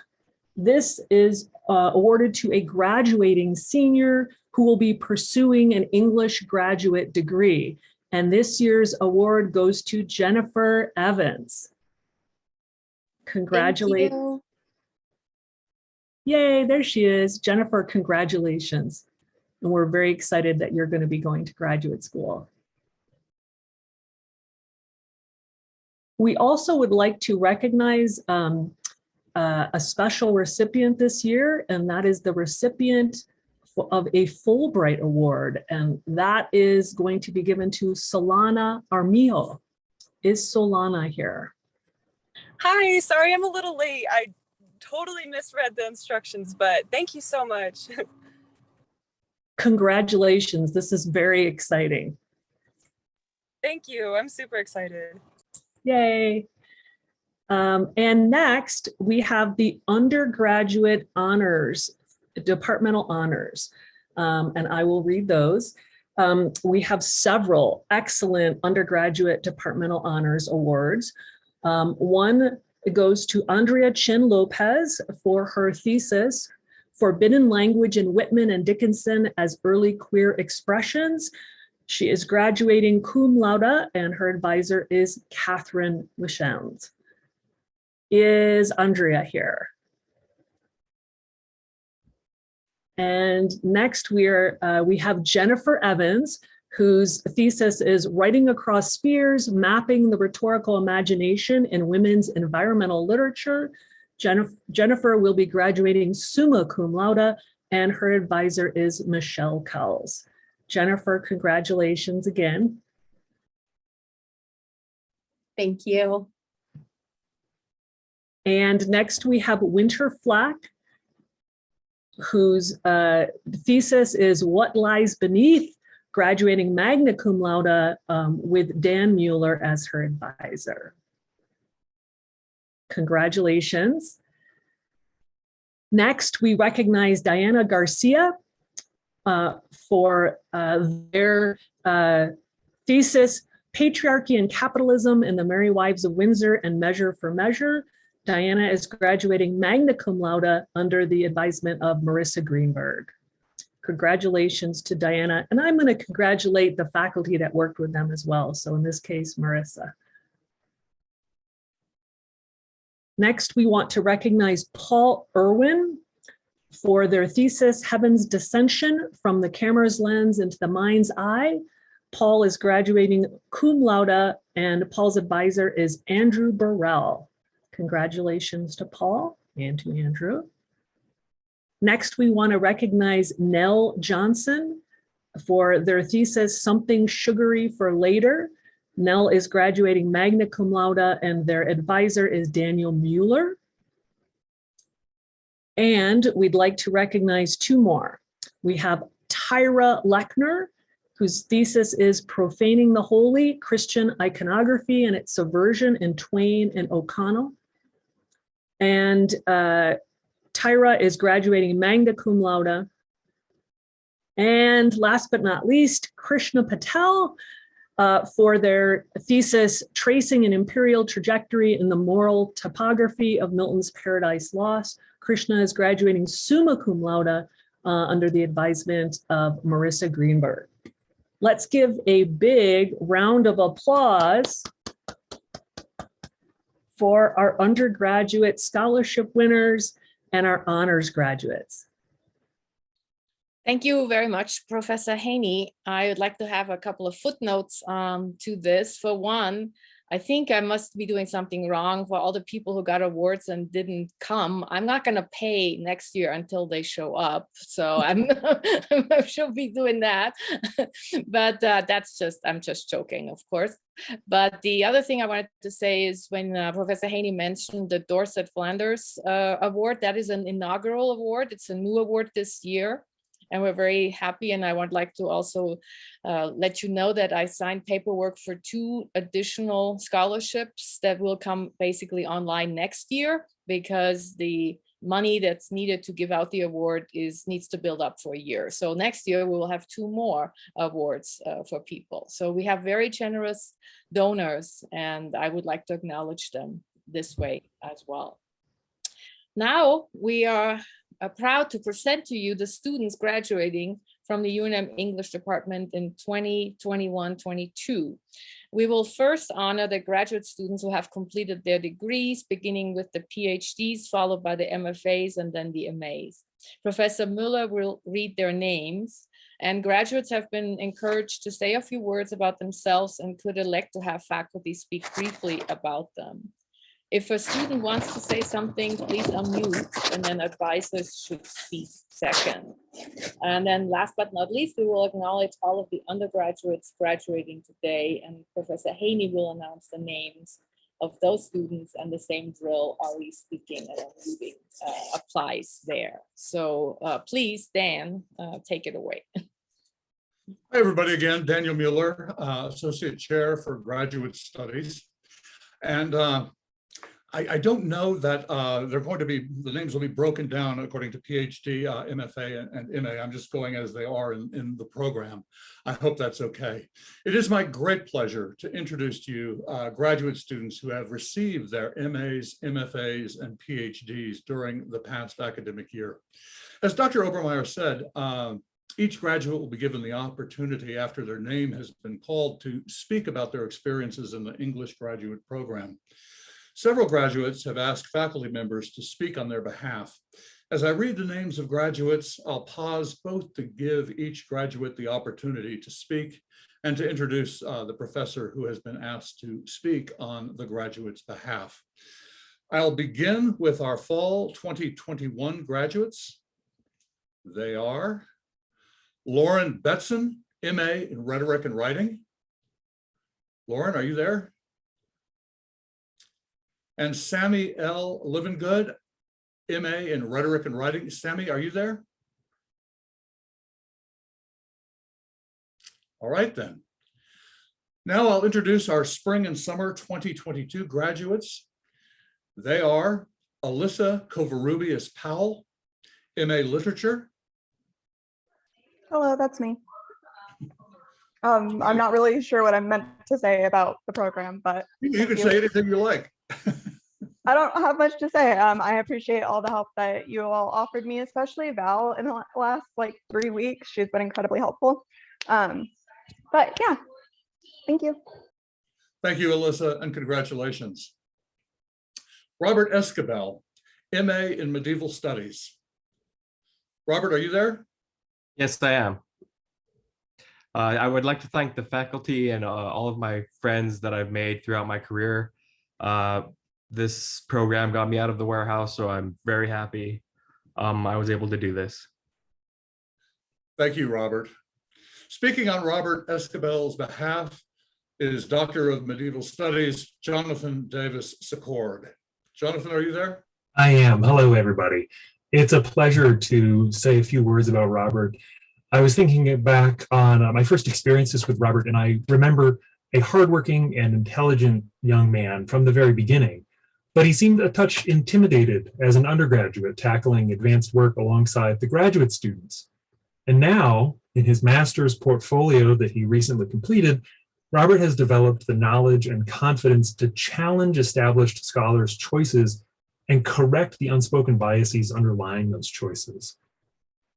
This is awarded to a graduating senior who will be pursuing an English graduate degree. And this year's award goes to Jennifer Evans. Congratulations. Yay, there she is. Jennifer, congratulations. And we're very excited that you're going to be going to graduate school. We also would like to recognize a special recipient this year, and that is the recipient of a Fulbright Award, and that is going to be given to Solana Armijo. Is Solana here? Hi, sorry I'm a little late. I totally misread the instructions, but thank you so much. Congratulations, this is very exciting. Thank you, I'm super excited. Yay. And next, we have the undergraduate honors, departmental honors, and I will read those. We have several excellent undergraduate departmental honors awards. One goes to Andrea Chin Lopez for her thesis, Forbidden Language in Whitman and Dickinson as Early Queer Expressions. She is graduating cum laude, and her advisor is Catherine Lachance. Is Andrea here? And next we have Jennifer Evans, whose thesis is Writing Across Spheres, Mapping the Rhetorical Imagination in Women's Environmental Literature. Jennifer will be graduating summa cum laude, and her advisor is Michelle Kells. Jennifer, congratulations again. Thank you. And next we have Winter Flack, whose thesis is What Lies Beneath, graduating magna cum laude with Dan Mueller as her advisor. Congratulations. Next, we recognize Diana Garcia for their thesis, Patriarchy and Capitalism in the Merry Wives of Windsor and Measure for Measure. Diana is graduating magna cum laude under the advisement of Marissa Greenberg. Congratulations to Diana, and I'm going to congratulate the faculty that worked with them as well. So in this case, Marissa. Next, we want to recognize Paul Irwin for their thesis, Heaven's Descension from the Camera's Lens into the Mind's Eye. Paul is graduating cum laude, and Paul's advisor is Andrew Burrell. Congratulations to Paul and to Andrew. Next, we want to recognize Nell Johnson for their thesis, Something Sugary for Later. Nell is graduating magna cum laude, and their advisor is Daniel Mueller. And we'd like to recognize 2 more. We have Tyra Lechner, whose thesis is Profaning the Holy, Christian Iconography and its Subversion in Twain and O'Connell. And Tyra is graduating magna cum laude. And last but not least, Krishna Patel, for their thesis, Tracing an Imperial Trajectory in the Moral Topography of Milton's Paradise Lost. Krishna is graduating summa cum laude under the advisement of Marissa Greenberg. Let's give a big round of applause for our undergraduate scholarship winners and our honors graduates. Thank you very much, Professor Haney. I would like to have a couple of footnotes to this. For one, I think I must be doing something wrong for all the people who got awards and didn't come. I'm not going to pay next year until they show up. So I'm she'll be doing that. But I'm just joking, of course. But the other thing I wanted to say is when Professor Haney mentioned the Dorset Flanders Award, that is an inaugural award. It's a new award this year. And we're very happy. And I would like to also let you know that I signed paperwork for 2 additional scholarships that will come basically online next year, because the money that's needed to give out the award needs to build up for a year. So next year we will have 2 more awards for people. So we have very generous donors, and I would like to acknowledge them this way as well. Now we are proud to present to you the students graduating from the UNM English department in 2021-22. We will first honor the graduate students who have completed their degrees, beginning with the PhDs, followed by the MFAs and then the MAs. Professor Müller will read their names, and graduates have been encouraged to say a few words about themselves and could elect to have faculty speak briefly about them. If a student wants to say something, please unmute, and then advisors should speak second. And then last but not least, we will acknowledge all of the undergraduates graduating today, and Professor Haney will announce the names of those students, and the same drill, are we speaking and unmuting applies there. So please, Dan, take it away. Hi, everybody. Again, Daniel Mueller, Associate Chair for Graduate Studies. And I don't know that they're going to be, the names will be broken down according to PhD, MFA, and MA. I'm just going as they are in the program. I hope that's okay. It is my great pleasure to introduce to you graduate students who have received their MAs, MFAs, and PhDs during the past academic year. As Dr. Obermeyer said, each graduate will be given the opportunity after their name has been called to speak about their experiences in the English graduate program. Several graduates have asked faculty members to speak on their behalf. As I read the names of graduates, I'll pause both to give each graduate the opportunity to speak and to introduce the professor who has been asked to speak on the graduate's behalf. I'll begin with our fall 2021 graduates. They are Lauren Betson, MA in Rhetoric and Writing. Lauren, are you there? And Sammy L. Livengood, MA in Rhetoric and Writing. Sammy, are you there? All right then. Now I'll introduce our spring and summer 2022 graduates. They are Alyssa Covarrubias Powell, MA Literature. Hello, that's me. I'm not really sure what I'm meant to say about the program, but you can say anything you like. I don't have much to say. I appreciate all the help that you all offered me, especially Val in the last like 3 weeks. She's been incredibly helpful. But yeah, thank you. Thank you, Alyssa, and congratulations. Robert Escabel, MA in Medieval Studies. Robert, are you there? Yes, I am. I would like to thank the faculty and all of my friends that I've made throughout my career. This program got me out of the warehouse, so I'm very happy I was able to do this. Thank you, Robert. Speaking on Robert Escabel's behalf is Doctor of Medieval Studies, Jonathan Davis Secord. Jonathan, are you there? I am. Hello, everybody. It's a pleasure to say a few words about Robert. I was thinking back on my first experiences with Robert, and I remember a hardworking and intelligent young man from the very beginning, but he seemed a touch intimidated as an undergraduate tackling advanced work alongside the graduate students. And now, in his master's portfolio that he recently completed, Robert has developed the knowledge and confidence to challenge established scholars' choices and correct the unspoken biases underlying those choices.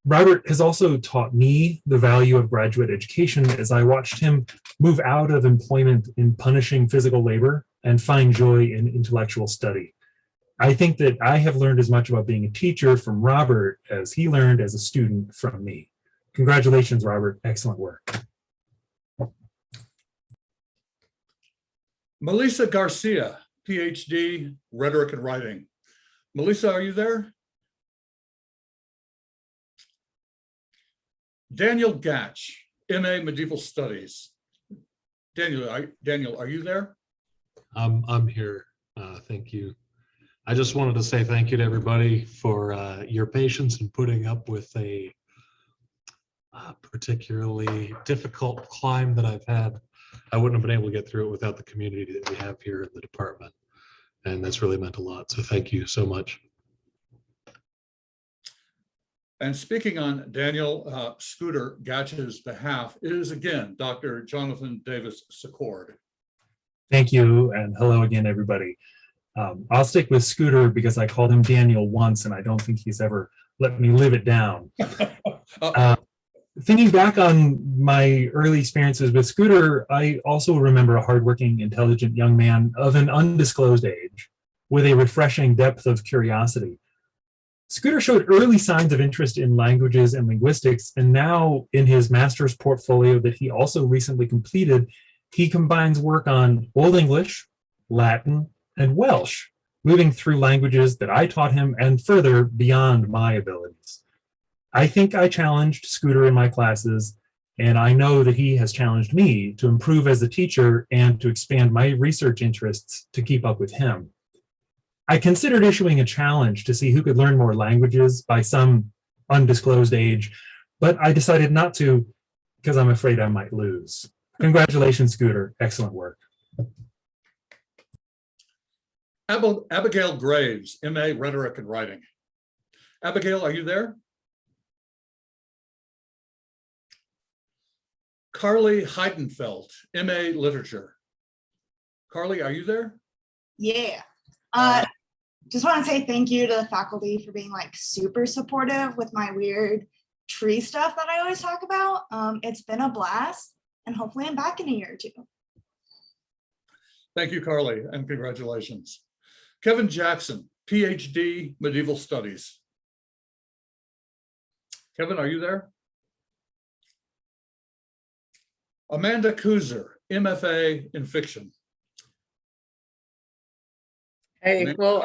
Robert has also taught me the value of graduate education as I watched him move out of employment in punishing physical labor and find joy in intellectual study. I think that I have learned as much about being a teacher from Robert as he learned as a student from me. Congratulations, Robert. Excellent work. Melissa Garcia, PhD, Rhetoric and Writing. Melissa, are you there? Daniel Gatch, MA Medieval Studies. Daniel, are you there? I'm here. Thank you. I just wanted to say thank you to everybody for your patience in putting up with a particularly difficult climb that I've had. I wouldn't have been able to get through it without the community that we have here in the department. And that's really meant a lot. So thank you so much. And speaking on Daniel Scooter Gatch's behalf is again, Dr. Jonathan Davis Secord. Thank you, and hello again, everybody. I'll stick with Scooter because I called him Daniel once, and I don't think he's ever let me live it down. Thinking back on my early experiences with Scooter, I also remember a hardworking, intelligent young man of an undisclosed age with a refreshing depth of curiosity. Scooter showed early signs of interest in languages and linguistics, and now in his master's portfolio that he also recently completed, he combines work on Old English, Latin, and Welsh, moving through languages that I taught him and further beyond my abilities. I think I challenged Scooter in my classes, and I know that he has challenged me to improve as a teacher and to expand my research interests to keep up with him. I considered issuing a challenge to see who could learn more languages by some undisclosed age, but I decided not to because I'm afraid I might lose. Congratulations, Scooter. Excellent work. Abigail Graves, MA Rhetoric and Writing. Abigail, are you there? Carly Heidenfeld, MA Literature. Carly, are you there? Yeah. Just want to say thank you to the faculty for being like super supportive with my weird tree stuff that I always talk about. It's been a blast, and hopefully I'm back in a year or two. Thank you, Carly, and congratulations. Kevin Jackson, PhD, Medieval Studies. Kevin, are you there? Amanda Kuzer, MFA in Fiction. Hey, well,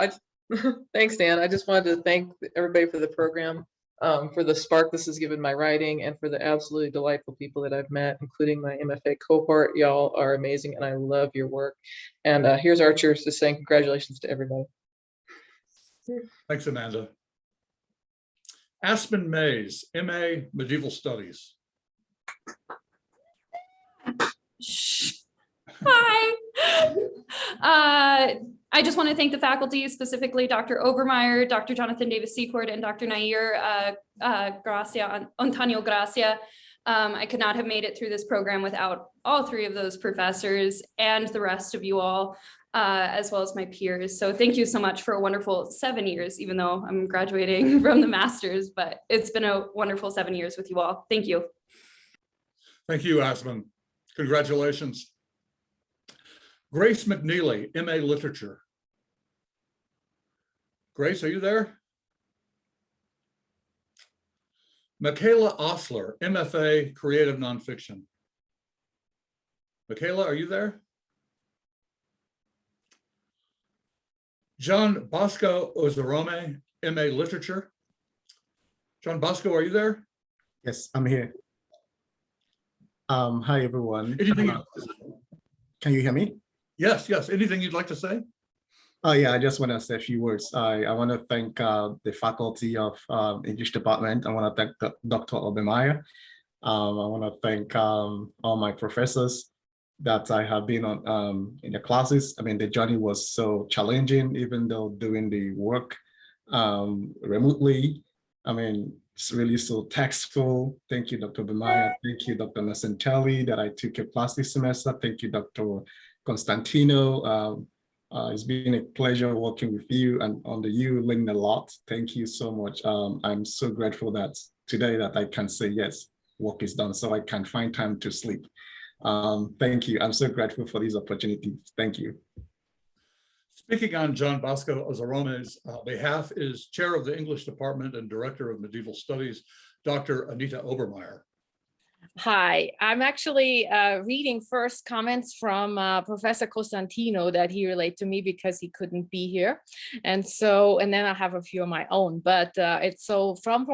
thanks, Dan. I just wanted to thank everybody for the program, for the spark this has given my writing, and for the absolutely delightful people that I've met, including my MFA cohort. Y'all are amazing, and I love your work. And here's Archer just saying congratulations to everybody. Thanks, Amanda. Aspen Mays, MA Medieval Studies. Hi. I just want to thank the faculty, specifically Dr. Obermeyer, Dr. Jonathan Davis Secord, and Dr. Nair Antonio Gracia. I could not have made it through this program without all three of those professors and the rest of you all, as well as my peers. So thank you so much for a wonderful 7 years, even though I'm graduating from the master's, but it's been a wonderful 7 years with you all. Thank you. Thank you, Asman. Congratulations. Grace McNeely, MA Literature. Grace, are you there? Michaela Osler, MFA Creative Nonfiction. Michaela, are you there? John Bosco Ozarome, MA Literature. John Bosco, are you there? Yes, I'm here. Hi, everyone. Anything can you hear me? Yes, yes. Anything you'd like to say? Oh, yeah, I just want to say a few words. I want to thank the faculty of English department. I want to thank Dr. Obermeyer. I want to thank all my professors that I have been on in the classes. I mean, the journey was so challenging, even though doing the work remotely. I mean, really so tactful. Thank you, Dr. Bemaya. Thank you, Dr. Nasantelli, that I took your class this semester. Thank you, Dr. Constantino. It's been a pleasure working with you, and under you learning a lot. Thank you so much. I'm so grateful that today that I can say yes, work is done, so I can find time to sleep. Thank you. I'm so grateful for these opportunities. Thank you. Speaking on John Bosco Ozarome's behalf is Chair of the English Department and Director of Medieval Studies, Dr. Anita Obermeyer. Hi, I'm actually reading first comments from Professor Costantino that he relayed to me because he couldn't be here. And then I have a few of my own, but it's so from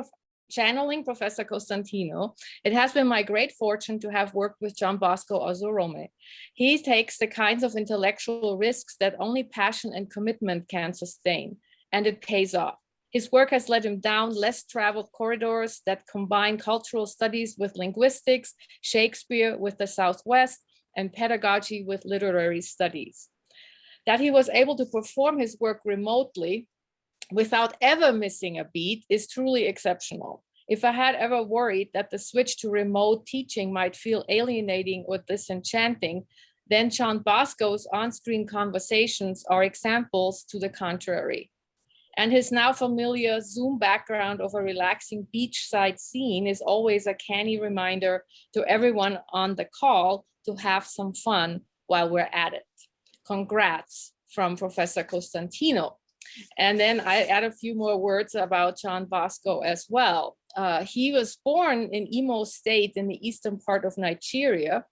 channeling Professor Costantino, it has been my great fortune to have worked with John Bosco Ozorome. He takes the kinds of intellectual risks that only passion and commitment can sustain, and it pays off. His work has led him down less traveled corridors that combine cultural studies with linguistics, Shakespeare with the Southwest, and pedagogy with literary studies. That he was able to perform his work remotely without ever missing a beat is truly exceptional. If I had ever worried that the switch to remote teaching might feel alienating or disenchanting, then John Bosco's on-screen conversations are examples to the contrary. And his now familiar Zoom background of a relaxing beachside scene is always a canny reminder to everyone on the call to have some fun while we're at it. Congrats from Professor Costantino. And then I add a few more words about John Bosco as well. He was born in Imo State in the eastern part of Nigeria,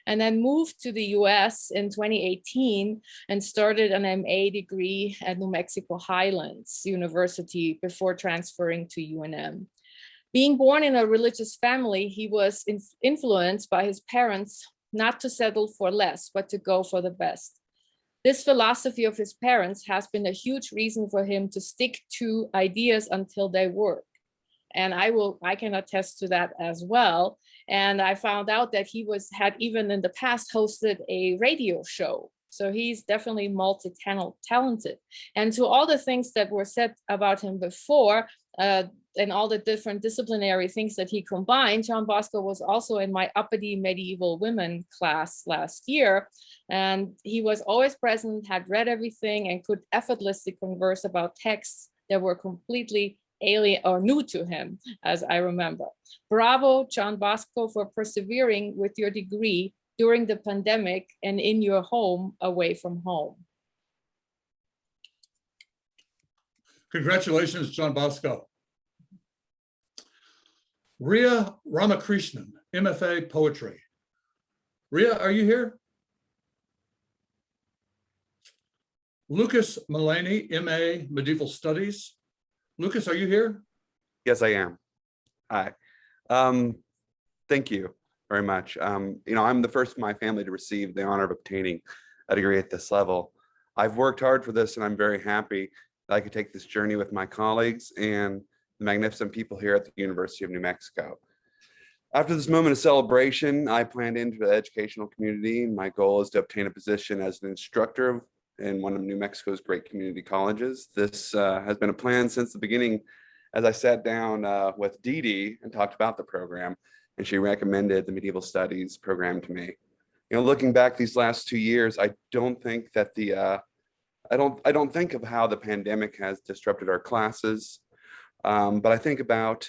and then moved to the US in 2018 and started an MA degree at New Mexico Highlands University before transferring to UNM. Being born in a religious family, he was influenced by his parents not to settle for less, but to go for the best. This philosophy of his parents has been a huge reason for him to stick to ideas until they work. And I can attest to that as well. And I found out that he had even in the past hosted a radio show. So he's definitely multi-talented. And to all the things that were said about him before, and all the different disciplinary things that he combined, John Bosco was also in my uppity medieval women class last year. And he was always present, had read everything, and could effortlessly converse about texts that were completely alien or new to him, as I remember. Bravo, John Bosco, for persevering with your degree during the pandemic and in your home away from home. Congratulations, John Bosco. Ria Ramakrishnan, MFA Poetry. Ria, are you here? Lucas Mullaney, MA Medieval Studies. Lucas, are you here? Yes, I am. Hi. Thank you very much. I'm the first in my family to receive the honor of obtaining a degree at this level. I've worked hard for this, and I'm very happy that I could take this journey with my colleagues and the magnificent people here at the University of New Mexico. After this moment of celebration, I plan to enter the educational community, and my goal is to obtain a position as an instructor in one of New Mexico's great community colleges. This has been a plan since the beginning, as I sat down with Dee Dee and talked about the program, and she recommended the Medieval Studies program to me. Looking back these last 2 years, I don't think that I don't think of how the pandemic has disrupted our classes, but I think about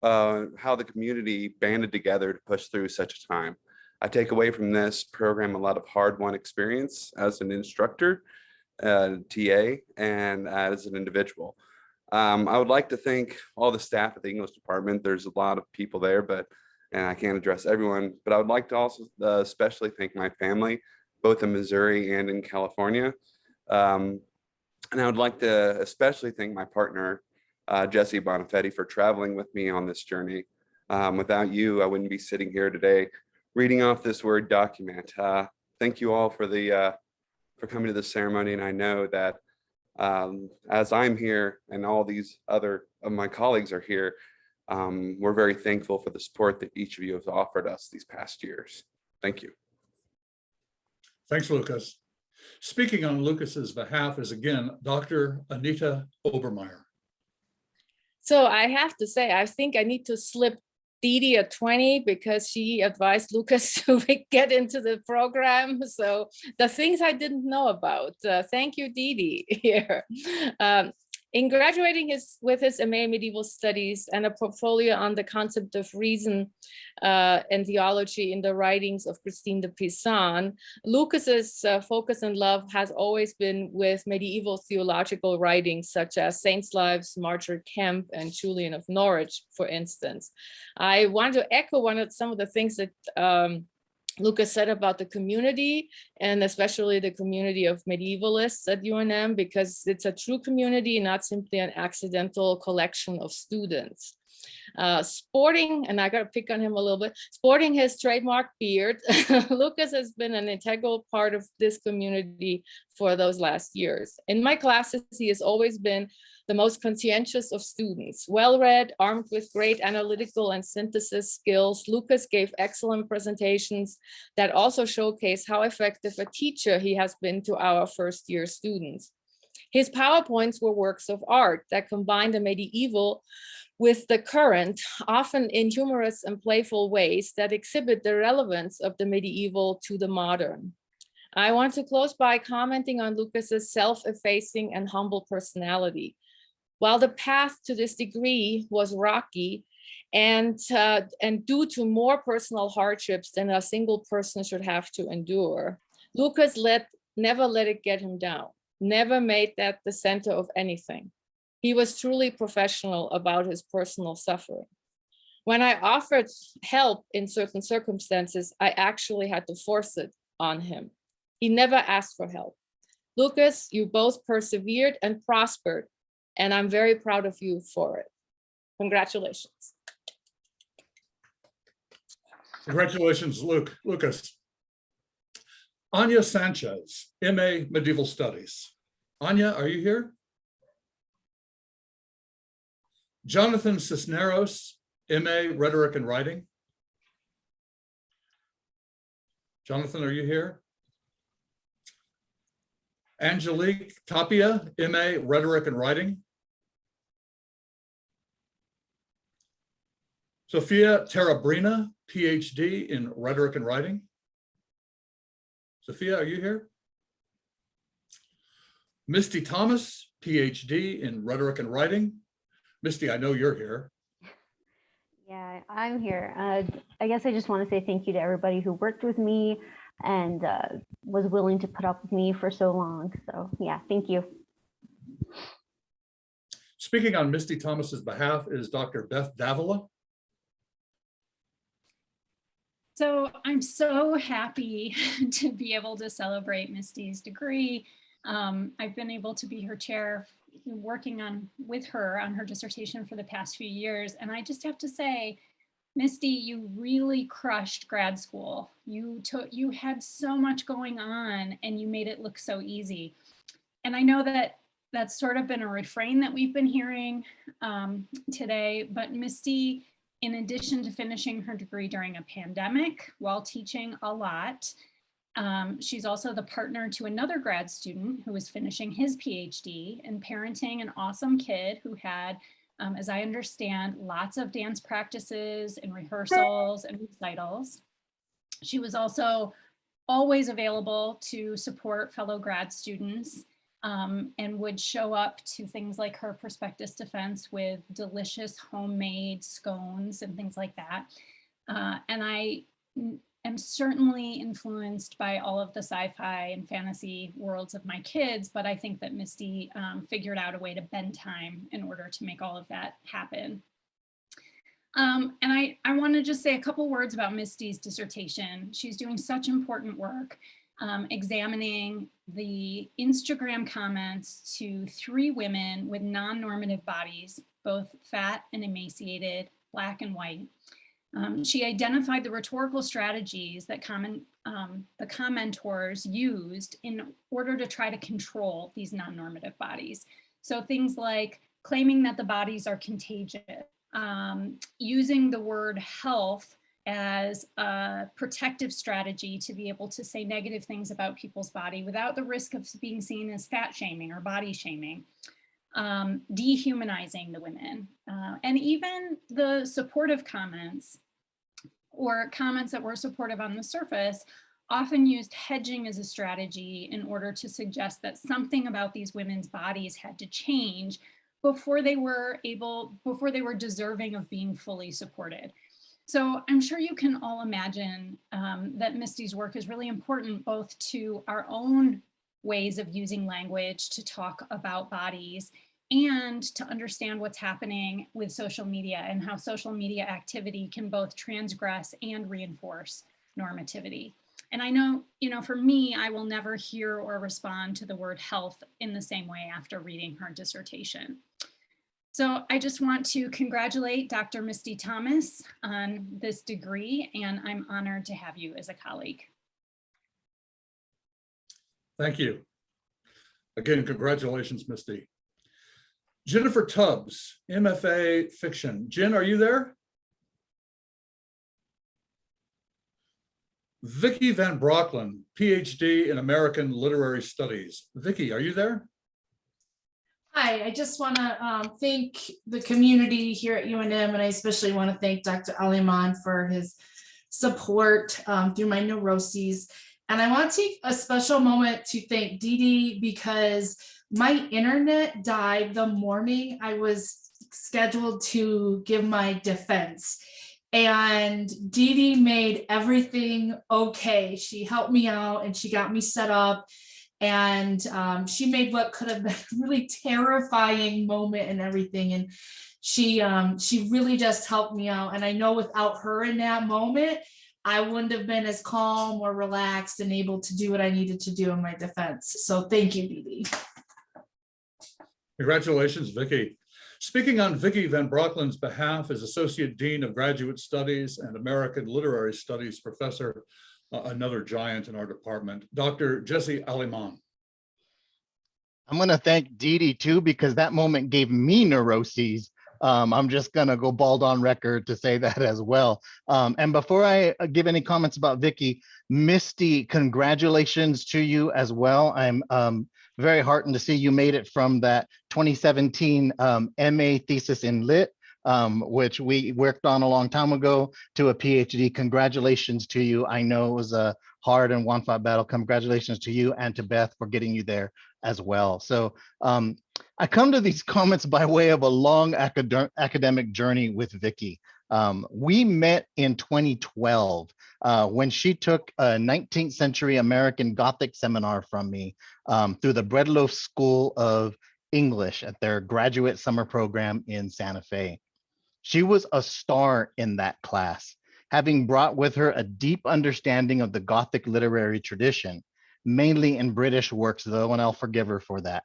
how the community banded together to push through such a time. I take away from this program a lot of hard-won experience as an instructor, TA, and as an individual. I would like to thank all the staff at the English department. There's a lot of people there, and I can't address everyone, but I would like to also especially thank my family, both in Missouri and in California. And I would like to especially thank my partner, Jesse Bonifetti, for traveling with me on this journey. Without you, I wouldn't be sitting here today reading off this Word document. Thank you all for coming to this ceremony, and I know that as I'm here and all these other of my colleagues are here, we're very thankful for the support that each of you has offered us these past years. Thank you. Thanks, Lucas. Speaking on Lucas's behalf is again Dr. Anita Obermeyer. So I have to say, I think I need to slip Didi a 20 because she advised Lucas to get into the program. So the things I didn't know about. Thank you, Didi, here. In graduating with his MA Medieval Studies and a portfolio on the concept of reason and theology in the writings of Christine de Pizan, Lucas's focus and love has always been with medieval theological writings such as Saints' Lives, Marjorie Kemp, and Julian of Norwich, for instance. I want to echo some of the things that Lucas said about the community, and especially the community of medievalists at UNM, because it's a true community, not simply an accidental collection of students. Sporting, and I got to pick on him a little bit, sporting his trademark beard, Lucas has been an integral part of this community for those last years. In my classes, he has always been the most conscientious of students. Well-read, armed with great analytical and synthesis skills, Lucas gave excellent presentations that also showcase how effective a teacher he has been to our first-year students. His PowerPoints were works of art that combined the medieval with the current, often in humorous and playful ways that exhibit the relevance of the medieval to the modern. I want to close by commenting on Lucas's self-effacing and humble personality. While the path to this degree was rocky and due to more personal hardships than a single person should have to endure, Lucas never let it get him down, never made that the center of anything. He was truly professional about his personal suffering. When I offered help in certain circumstances, I actually had to force it on him. He never asked for help. Lucas, you both persevered and prospered, and I'm very proud of you for it. Congratulations. Congratulations, Lucas. Anya Sanchez, MA Medieval Studies. Anya, are you here? Jonathan Cisneros, MA Rhetoric and Writing. Jonathan, are you here? Angelique Tapia, MA Rhetoric and Writing. Sophia Terrabrina, PhD in Rhetoric and Writing. Sophia, are you here? Misty Thomas, PhD in Rhetoric and Writing. Misty, I know you're here. Yeah, I'm here. I guess I just want to say thank you to everybody who worked with me and was willing to put up with me for so long. So yeah, thank you. Speaking on Misty Thomas's behalf is Dr. Beth Davila. So I'm so happy to be able to celebrate Misty's degree. I've been able to be her chair, working with her on her dissertation for the past few years. And I just have to say, Misty, you really crushed grad school. You had so much going on and you made it look so easy. And I know that that's sort of been a refrain that we've been hearing today, but Misty, in addition to finishing her degree during a pandemic while teaching a lot, she's also the partner to another grad student who is finishing his PhD and parenting an awesome kid who had, as I understand, lots of dance practices and rehearsals and recitals. She was also always available to support fellow grad students and would show up to things like her prospectus defense with delicious homemade scones and things like that. And I am certainly influenced by all of the sci-fi and fantasy worlds of my kids, but I think that Misty figured out a way to bend time in order to make all of that happen. And I want to just say a couple words about Misty's dissertation. She's doing such important work, examining the Instagram comments to 3 women with non-normative bodies, both fat and emaciated, Black and white. She identified the rhetorical strategies that the commentors used in order to try to control these non-normative bodies. So things like claiming that the bodies are contagious, using the word health as a protective strategy to be able to say negative things about people's body without the risk of being seen as fat shaming or body shaming. dehumanizing the women, and even the supportive comments or comments that were supportive on the surface often used hedging as a strategy in order to suggest that something about these women's bodies had to change before they were deserving of being fully supported. So I'm sure you can all imagine that Misty's work is really important both to our own ways of using language to talk about bodies and to understand what's happening with social media and how social media activity can both transgress and reinforce normativity. And I know, for me, I will never hear or respond to the word health in the same way after reading her dissertation. So I just want to congratulate Dr. Misty Thomas on this degree, and I'm honored to have you as a colleague. Thank you. Again, congratulations, Misty. Jennifer Tubbs, MFA Fiction. Jen, are you there? Vicki Van Brocklen, PhD in American Literary Studies. Vicki, are you there? Hi, I just want to thank the community here at UNM, and I especially want to thank Dr. Aliman for his support through my neuroses. And I want to take a special moment to thank Dee Dee because my internet died the morning I was scheduled to give my defense. And Dee Dee made everything okay. She helped me out and she got me set up. And she made what could have been a really terrifying moment and everything. And she really just helped me out. And I know without her in that moment, I wouldn't have been as calm or relaxed and able to do what I needed to do in my defense. So thank you, Dee Dee. Congratulations, Vicki. Speaking on Vicki Van Brocklen's behalf as Associate Dean of Graduate Studies and American Literary Studies Professor, another giant in our department, Dr. Jesse Aliman. I'm going to thank Dee Dee too, because that moment gave me neuroses. I'm just going to go bald on record to say that as well. And before I give any comments about Vicki, Misty, congratulations to you as well. I'm very heartened to see you made it from that 2017 MA thesis in Lit, which we worked on a long time ago, to a PhD. Congratulations to you. I know it was a hard and one-fought battle. Congratulations to you and to Beth for getting you there as well. So I come to these comments by way of a long academic journey with Vicki. We met in 2012 when she took a 19th century American Gothic seminar from me through the Breadloaf School of English at their graduate summer program in Santa Fe. She was a star in that class, having brought with her a deep understanding of the Gothic literary tradition, mainly in British works, though, and I'll forgive her for that.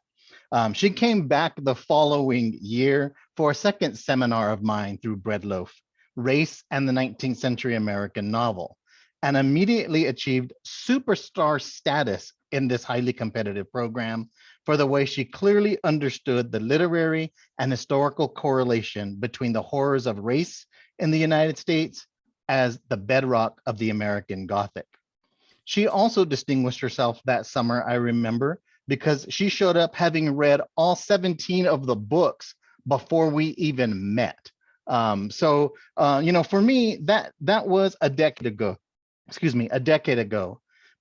She came back the following year for a second seminar of mine through Breadloaf, Race and the 19th Century American Novel, and immediately achieved superstar status in this highly competitive program for the way she clearly understood the literary and historical correlation between the horrors of race in the United States as the bedrock of the American Gothic. She also distinguished herself that summer, I remember, because she showed up having read all 17 of the books before we even met. For me, that was a decade ago.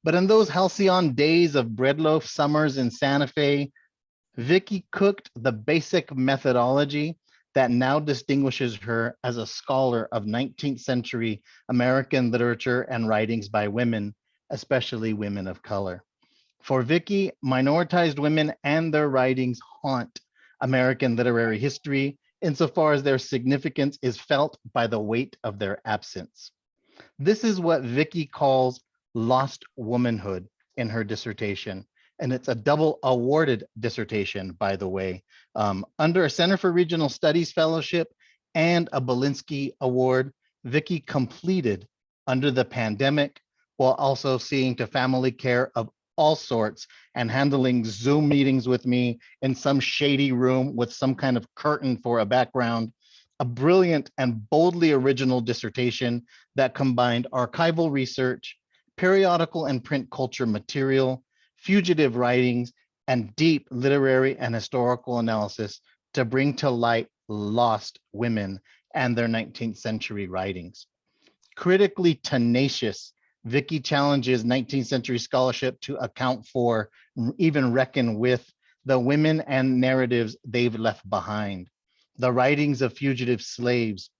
But in those halcyon days of Breadloaf summers in Santa Fe, Vicki cooked the basic methodology that now distinguishes her as a scholar of 19th century American literature and writings by women, especially women of color. For Vicki, minoritized women and their writings haunt American literary history insofar as their significance is felt by the weight of their absence. This is what Vicki calls lost womanhood in her dissertation. And it's a double awarded dissertation, by the way, under a Center for Regional Studies Fellowship and a Belinsky Award. Vicki completed under the pandemic while also seeing to family care of all sorts and handling Zoom meetings with me in some shady room with some kind of curtain for a background, a brilliant and boldly original dissertation that combined archival research, periodical and print culture material, fugitive writings, and deep literary and historical analysis to bring to light lost women and their 19th century writings. Critically tenacious, Vicky challenges 19th century scholarship to account for, even reckon with, the women and narratives they've left behind. The writings of fugitive slaves,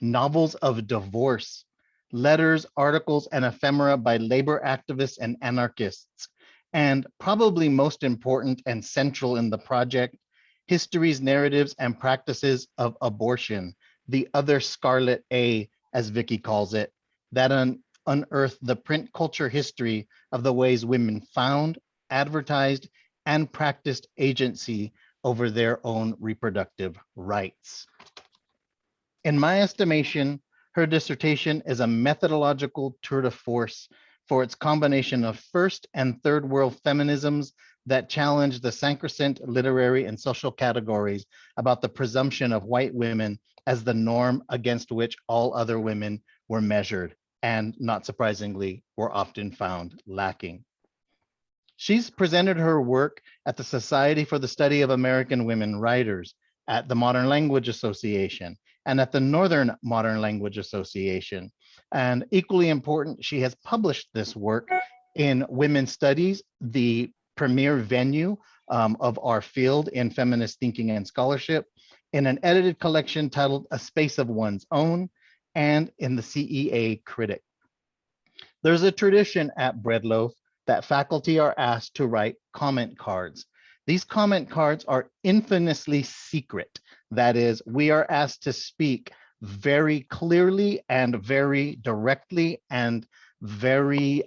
novels of divorce, letters, articles, and ephemera by labor activists and anarchists, and probably most important and central in the project, history's narratives and practices of abortion, the other Scarlet A, as Vicky calls it, that unearth the print culture history of the ways women found, advertised, and practiced agency over their own reproductive rights. In my estimation, her dissertation is a methodological tour de force for its combination of first and third world feminisms that challenge the sacrosanct literary and social categories about the presumption of white women as the norm against which all other women were measured and, not surprisingly, were often found lacking. She's presented her work at the Society for the Study of American Women Writers, at the Modern Language Association, and at the Northern Modern Language Association. And equally important, she has published this work in Women's Studies, the premier venue of our field in feminist thinking and scholarship, in an edited collection titled A Space of One's Own, and in the CEA Critic. There's a tradition at Breadloaf that faculty are asked to write comment cards. These comment cards are infamously secret. That is, we are asked to speak very clearly and very directly and very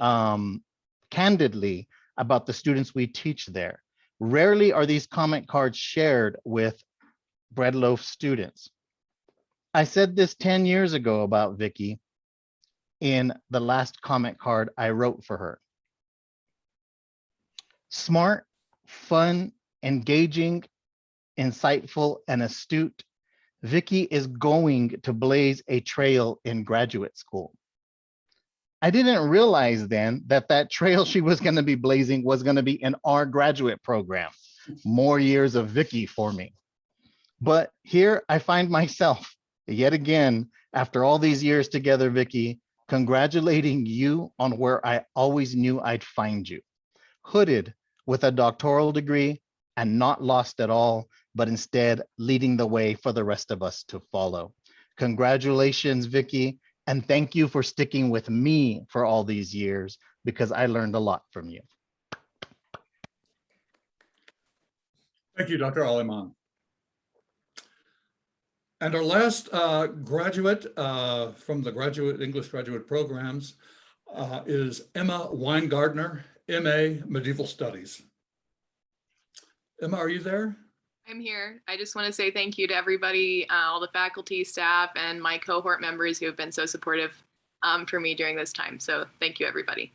candidly about the students we teach there. Rarely are these comment cards shared with Breadloaf students. I said this 10 years ago about Vicky in the last comment card I wrote for her. Smart, fun, engaging, insightful, and astute, Vicky is going to blaze a trail in graduate school. I didn't realize then that that trail she was going to be blazing was going to be in our graduate program. More years of Vicky for me. But here I find myself yet again, after all these years together, Vicky, congratulating you on where I always knew I'd find you. Hooded with a doctoral degree and not lost at all, but instead leading the way for the rest of us to follow. Congratulations, Vicky, and thank you for sticking with me for all these years, because I learned a lot from you. Thank you, Dr. Aliman. And our last graduate from the English graduate programs is Emma Weingardner, MA Medieval Studies. Emma, are you there? I'm here. I just want to say thank you to everybody, all the faculty, staff, and my cohort members who have been so supportive for me during this time. So thank you, everybody.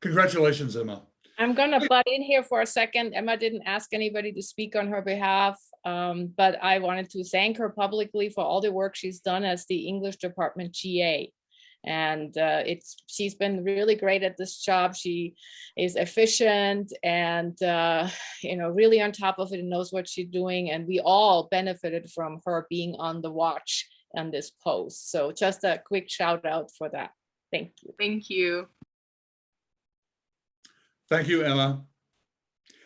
Congratulations, Emma. I'm gonna butt in here for a second. Emma didn't ask anybody to speak on her behalf, but I wanted to thank her publicly for all the work she's done as the English department GA. And she's been really great at this job. She is efficient and really on top of it and knows what she's doing. And we all benefited from her being on the watch on this post. So just a quick shout out for that. Thank you. Thank you. Thank you, Emma.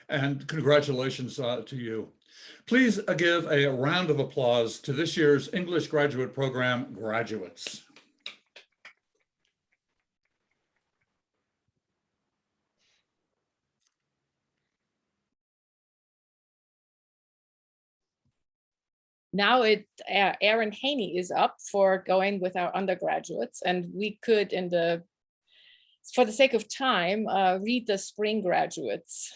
And congratulations to you. Please give a round of applause to this year's English graduate program graduates. Now Aaron Haney is up for going with our undergraduates, and we could, for the sake of time, read the spring graduates,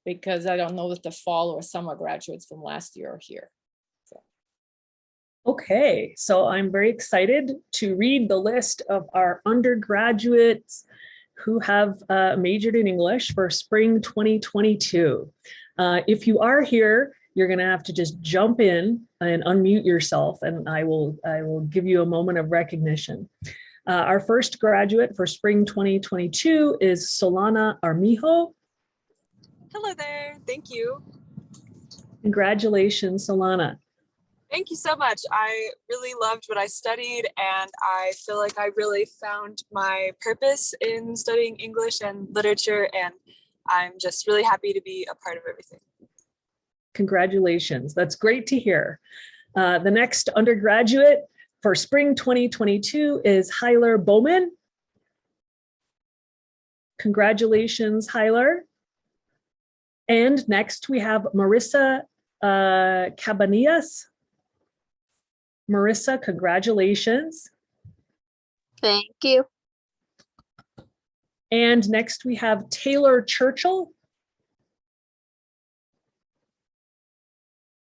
because I don't know if the fall or summer graduates from last year are here. So. Okay, so I'm very excited to read the list of our undergraduates who have majored in English for spring 2022. If you are here, you're going to have to just jump in and unmute yourself, and I will give you a moment of recognition. Our first graduate for spring 2022 is Solana Armijo. Hello there. Thank you. Congratulations, Solana. Thank you so much. I really loved what I studied, and I feel like I really found my purpose in studying English and literature, and I'm just really happy to be a part of everything. Congratulations. That's great to hear. The next undergraduate for spring 2022 is Hyler Bowman. Congratulations, Hyler. And next we have Marissa Cabanillas. Marissa, congratulations. Thank you. And next we have Taylor Churchill.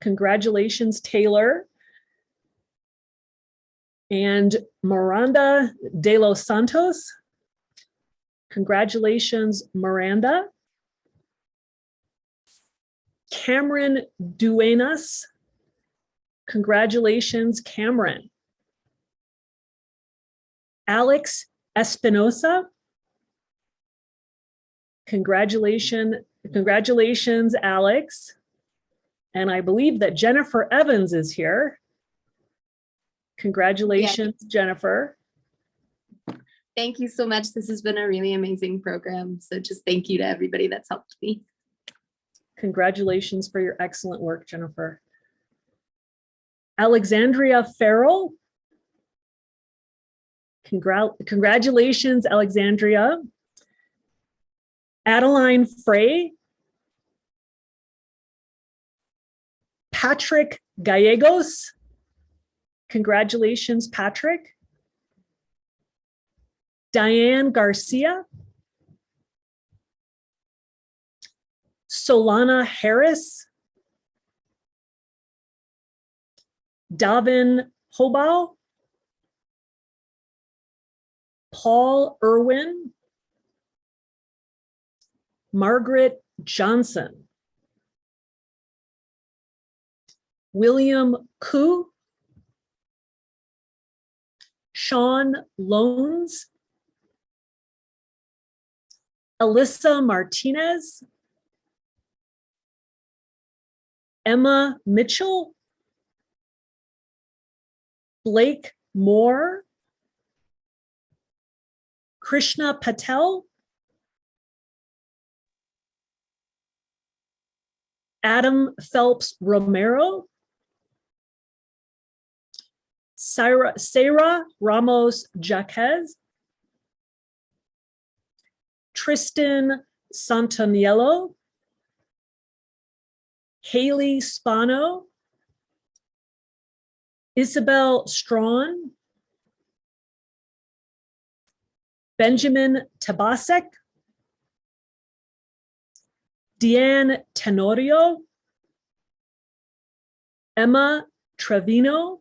Congratulations, Taylor. And Miranda de los Santos. Congratulations, Miranda. Cameron Duenas. Congratulations, Cameron. Alex Espinosa. Congratulations, Alex. And I believe that Jennifer Evans is here. Congratulations, Jennifer. Thank you so much. This has been a really amazing program. So just thank you to everybody that's helped me. Congratulations for your excellent work, Jennifer. Alexandria Farrell. Congratulations, Alexandria. Adeline Frey. Patrick Gallegos. Congratulations, Patrick. Diane Garcia. Solana Harris. Davin Hobal. Paul Irwin. Margaret Johnson. William Koo. Sean Loans. Alyssa Martinez. Emma Mitchell. Blake Moore. Krishna Patel. Adam Phelps Romero. Sarah Ramos Jaquez. Tristan Santaniello. Haley Spano. Isabel Strawn. Benjamin Tabasek. Deanne Tenorio. Emma Trevino.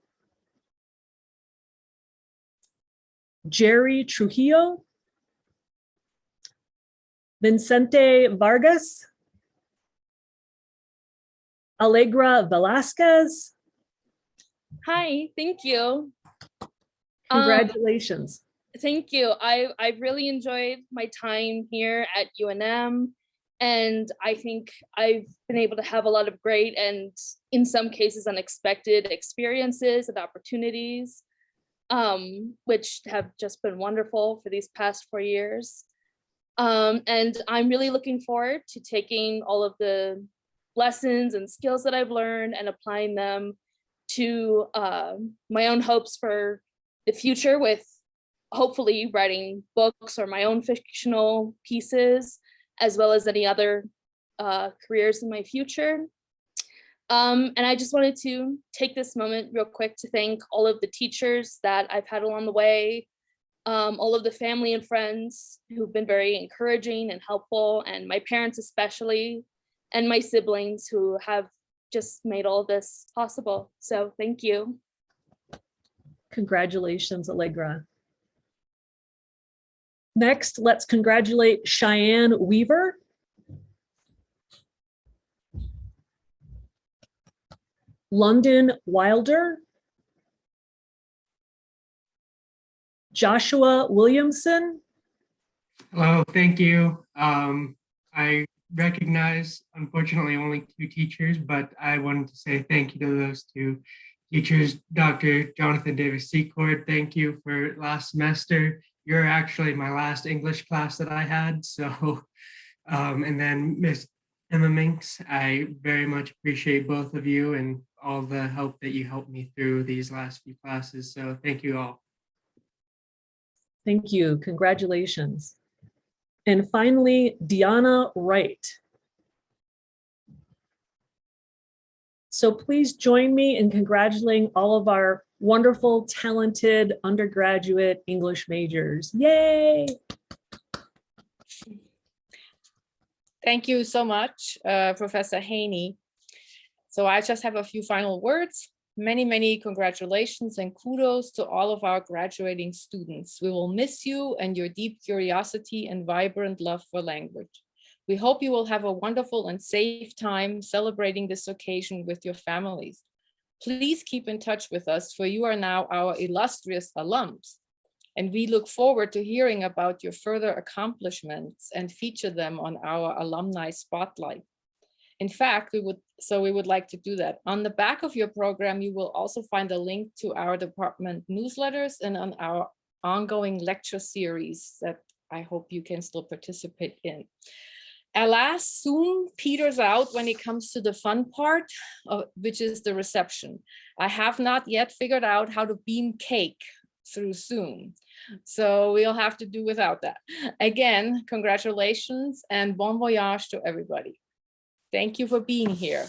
Jerry Trujillo. Vincente Vargas. Allegra Velasquez. Hi, thank you. Congratulations. Thank you. I've really enjoyed my time here at UNM, and I think I've been able to have a lot of great and in some cases unexpected experiences and opportunities, which have just been wonderful for these past 4 years. And I'm really looking forward to taking all of the lessons and skills that I've learned and applying them to my own hopes for the future, with hopefully writing books or my own fictional pieces, as well as any other careers in my future. And I just wanted to take this moment real quick to thank all of the teachers that I've had along the way, all of the family and friends who've been very encouraging and helpful, and my parents especially, and my siblings who have just made all of this possible. So thank you. Congratulations, Allegra. Next, let's congratulate Cheyenne Weaver. London Wilder. Joshua Williamson. Hello, thank you. I recognize, unfortunately, only 2 teachers, but I wanted to say thank you to those 2 teachers. Dr. Jonathan Davis Secord, thank you for last semester. You're actually my last English class that I had. So, and then Miss Emma Minks, I very much appreciate both of you and all the help that you helped me through these last few classes. So thank you all. Thank you. Congratulations. And finally, Deanna Wright. So please join me in congratulating all of our wonderful, talented undergraduate English majors. Yay! Thank you so much, Professor Haney. So I just have a few final words. Many, many congratulations and kudos to all of our graduating students. We will miss you and your deep curiosity and vibrant love for language. We hope you will have a wonderful and safe time celebrating this occasion with your families. Please keep in touch with us, for you are now our illustrious alums. And we look forward to hearing about your further accomplishments and feature them on our alumni spotlight. In fact, we would like to do that. On the back of your program, you will also find a link to our department newsletters and on our ongoing lecture series that I hope you can still participate in. Alas, Zoom peters out when it comes to the fun part, which is the reception. I have not yet figured out how to beam cake through Zoom. So we'll have to do without that. Again, congratulations and bon voyage to everybody. Thank you for being here.